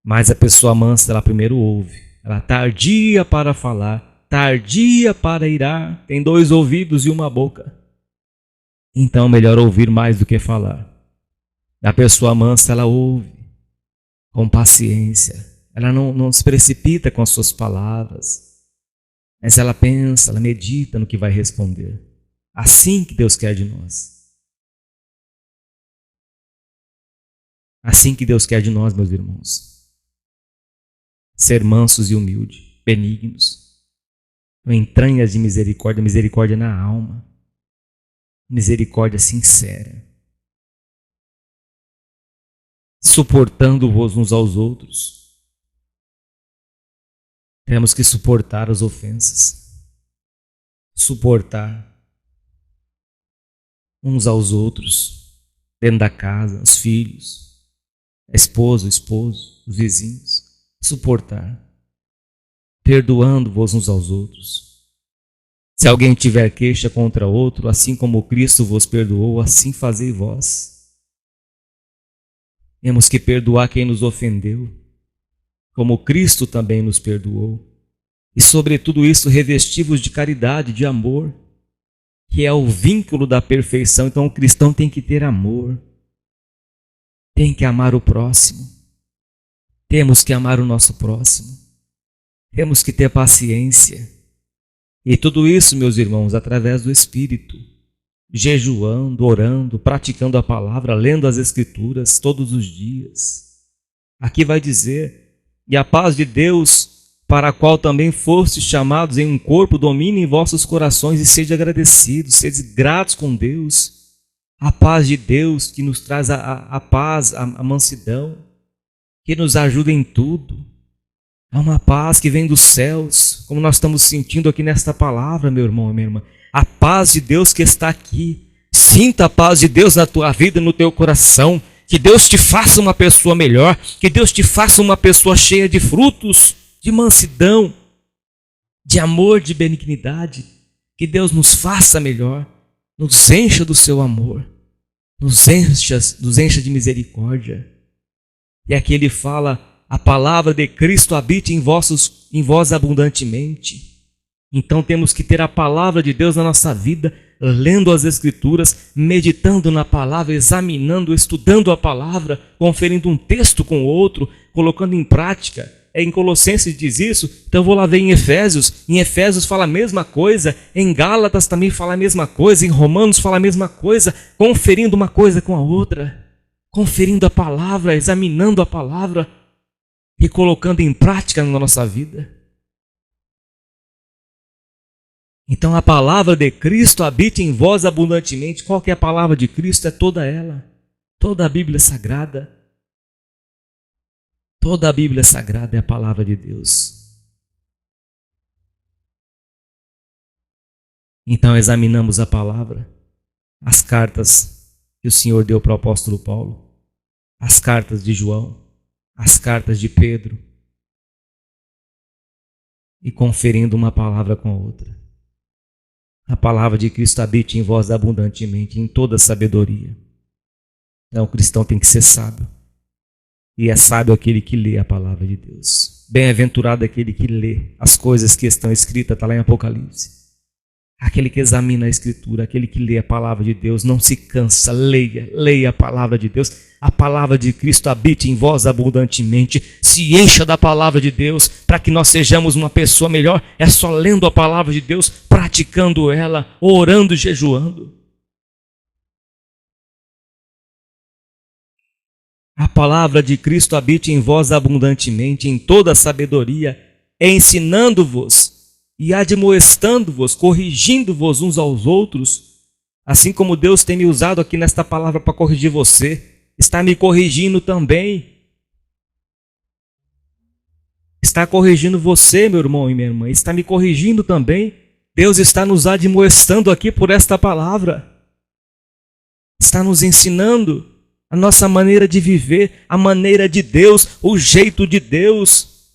A: Mas a pessoa mansa, ela primeiro ouve. Ela tardia para falar, tardia para irar, tem 2 ouvidos e uma boca. Então, melhor ouvir mais do que falar. A pessoa mansa, ela ouve com paciência. Ela não se precipita com as suas palavras. Mas ela pensa, ela medita no que vai responder. Assim que Deus quer de nós. Assim que Deus quer de nós, meus irmãos. Ser mansos e humildes, benignos, com entranhas de misericórdia, misericórdia na alma, misericórdia sincera, suportando-vos uns aos outros. Temos que suportar as ofensas, suportar uns aos outros, dentro da casa, os filhos, a esposa, o esposo, os vizinhos. Suportar, perdoando-vos uns aos outros. Se alguém tiver queixa contra outro, assim como Cristo vos perdoou, assim fazei vós. Temos que perdoar quem nos ofendeu, como Cristo também nos perdoou. E sobre tudo isso, revesti-vos de caridade, de amor, que é o vínculo da perfeição. Então o cristão tem que ter amor, tem que amar o próximo, temos que amar o nosso próximo, temos que ter paciência. E tudo isso, meus irmãos, através do Espírito, jejuando, orando, praticando a palavra, lendo as Escrituras todos os dias. Aqui vai dizer: e a paz de Deus, para a qual também fostes chamados em um corpo, domine em vossos corações e sede agradecidos, sede gratos com Deus. A paz de Deus que nos traz a paz, a mansidão, que nos ajuda em tudo. É uma paz que vem dos céus, como nós estamos sentindo aqui nesta palavra, meu irmão e minha irmã. A paz de Deus que está aqui. Sinta a paz de Deus na tua vida, no teu coração. Que Deus te faça uma pessoa melhor, que Deus te faça uma pessoa cheia de frutos, de mansidão, de amor, de benignidade. Que Deus nos faça melhor, nos encha do seu amor, nos encha de misericórdia. E aqui ele fala: a palavra de Cristo habite em vós abundantemente. Então temos que ter a palavra de Deus na nossa vida, lendo as Escrituras, meditando na palavra, examinando, estudando a palavra, conferindo um texto com o outro, colocando em prática. Em Colossenses diz isso, então eu vou lá ver em Efésios. Em Efésios fala a mesma coisa, em Gálatas também fala a mesma coisa, em Romanos fala a mesma coisa, conferindo uma coisa com a outra, conferindo a palavra, examinando a palavra e colocando em prática na nossa vida. Então a palavra de Cristo habite em vós abundantemente. Qual que é a palavra de Cristo? É toda ela, toda a Bíblia Sagrada. Toda a Bíblia Sagrada é a palavra de Deus. Então examinamos a palavra, as cartas que o Senhor deu para o apóstolo Paulo, as cartas de João, as cartas de Pedro, e conferindo uma palavra com a outra. A palavra de Cristo habite em vós abundantemente, em toda sabedoria. Então o cristão tem que ser sábio. E é sábio aquele que lê a palavra de Deus. Bem-aventurado aquele que lê as coisas que estão escritas, está lá em Apocalipse. Aquele que examina a Escritura, aquele que lê a palavra de Deus, não se cansa, leia a palavra de Deus. A palavra de Cristo habite em vós abundantemente. Se encha da palavra de Deus, para que nós sejamos uma pessoa melhor. É só lendo a palavra de Deus, praticando ela, orando e jejuando. A palavra de Cristo habite em vós abundantemente, em toda sabedoria, ensinando-vos e admoestando-vos, corrigindo-vos uns aos outros, assim como Deus tem me usado aqui nesta palavra para corrigir você, está me corrigindo também. Está corrigindo você, meu irmão e minha irmã, está me corrigindo também. Deus está nos admoestando aqui por esta palavra. Está nos ensinando a nossa maneira de viver, a maneira de Deus, o jeito de Deus.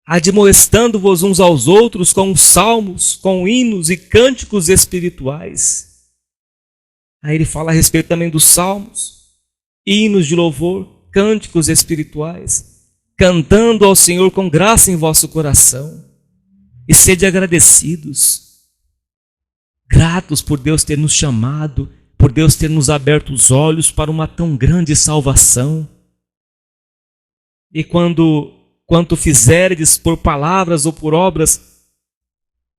A: Admoestando-vos uns aos outros com salmos, com hinos e cânticos espirituais. Aí ele fala a respeito também dos salmos, hinos de louvor, cânticos espirituais, cantando ao Senhor com graça em vosso coração. E sede agradecidos, gratos por Deus ter nos chamado, por Deus ter nos aberto os olhos para uma tão grande salvação. E quanto fizerdes por palavras ou por obras,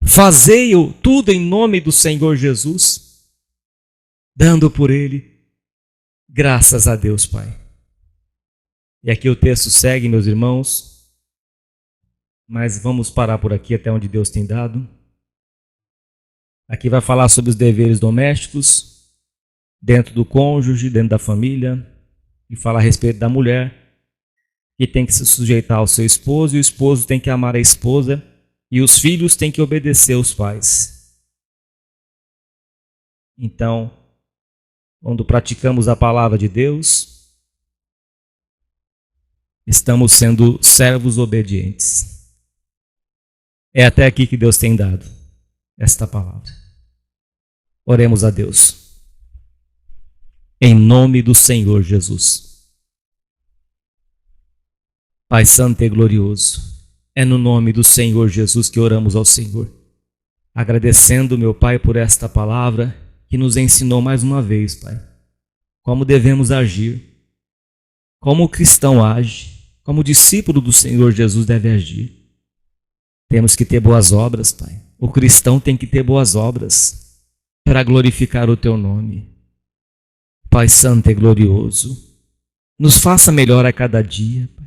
A: fazei-o tudo em nome do Senhor Jesus, dando por Ele Graças a Deus, Pai. E aqui o texto segue, meus irmãos, mas vamos parar por aqui até onde Deus tem dado. Aqui vai falar sobre os deveres domésticos, dentro do cônjuge, dentro da família, e fala a respeito da mulher, que tem que se sujeitar ao seu esposo, e o esposo tem que amar a esposa, e os filhos têm que obedecer aos pais. Então, quando praticamos a palavra de Deus, estamos sendo servos obedientes. É até aqui que Deus tem dado esta palavra. Oremos a Deus. Em nome do Senhor Jesus. Pai Santo e glorioso, é no nome do Senhor Jesus que oramos ao Senhor, agradecendo, meu Pai, por esta palavra que nos ensinou mais uma vez, Pai, como devemos agir, como o cristão age, como o discípulo do Senhor Jesus deve agir. Temos que ter boas obras, Pai. O cristão tem que ter boas obras para glorificar o Teu nome. Pai Santo e glorioso, nos faça melhor a cada dia, Pai.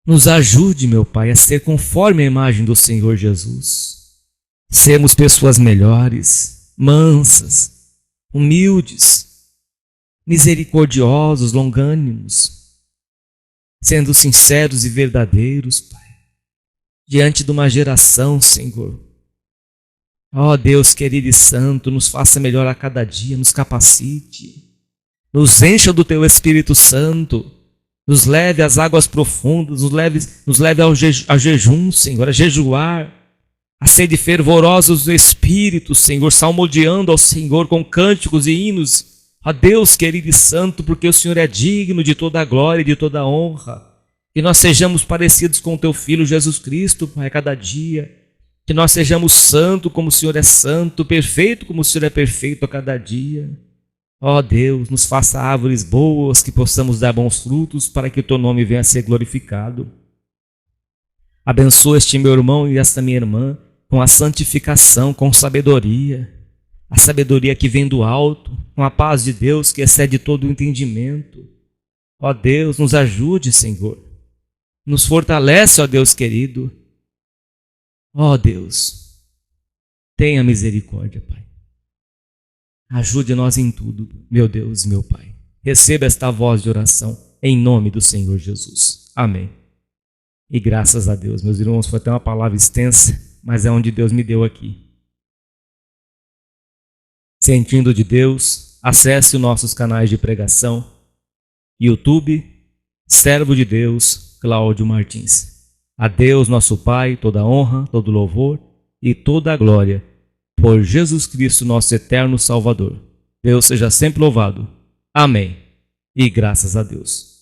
A: Nos ajude, meu Pai, a ser conforme a imagem do Senhor Jesus. Sermos pessoas melhores, mansas, humildes, misericordiosos, longânimos, sendo sinceros e verdadeiros, Pai, diante de uma geração, Senhor. Ó Deus querido e santo, nos faça melhor a cada dia, nos capacite, nos encha do Teu Espírito Santo, nos leve às águas profundas, nos leve ao jejum, Senhor, a jejuar, a sede fervorosos do Espírito, Senhor, salmodiando ao Senhor com cânticos e hinos, ó Deus querido e santo, porque o Senhor é digno de toda a glória e de toda a honra. Que nós sejamos parecidos com o Teu Filho Jesus Cristo, Pai, a cada dia. Que nós sejamos santos como o Senhor é santo, perfeito como o Senhor é perfeito a cada dia. Ó Deus, nos faça árvores boas, que possamos dar bons frutos, para que o Teu nome venha a ser glorificado. Abençoa este meu irmão e esta minha irmã com a santificação, com sabedoria. A sabedoria que vem do alto, com a paz de Deus que excede todo o entendimento. Ó Deus, nos ajude, Senhor. Nos fortalece, ó Deus querido. Ó Deus, tenha misericórdia, Pai. Ajude-nós em tudo, meu Deus e meu Pai. Receba esta voz de oração em nome do Senhor Jesus. Amém. E graças a Deus, meus irmãos, foi até uma palavra extensa, mas é onde Deus me deu aqui. Sentindo de Deus, acesse os nossos canais de pregação, YouTube, Servo de Deus, Cláudio Martins. A Deus, nosso Pai, toda honra, todo louvor e toda a glória, por Jesus Cristo, nosso eterno Salvador. Deus seja sempre louvado. Amém. E graças a Deus.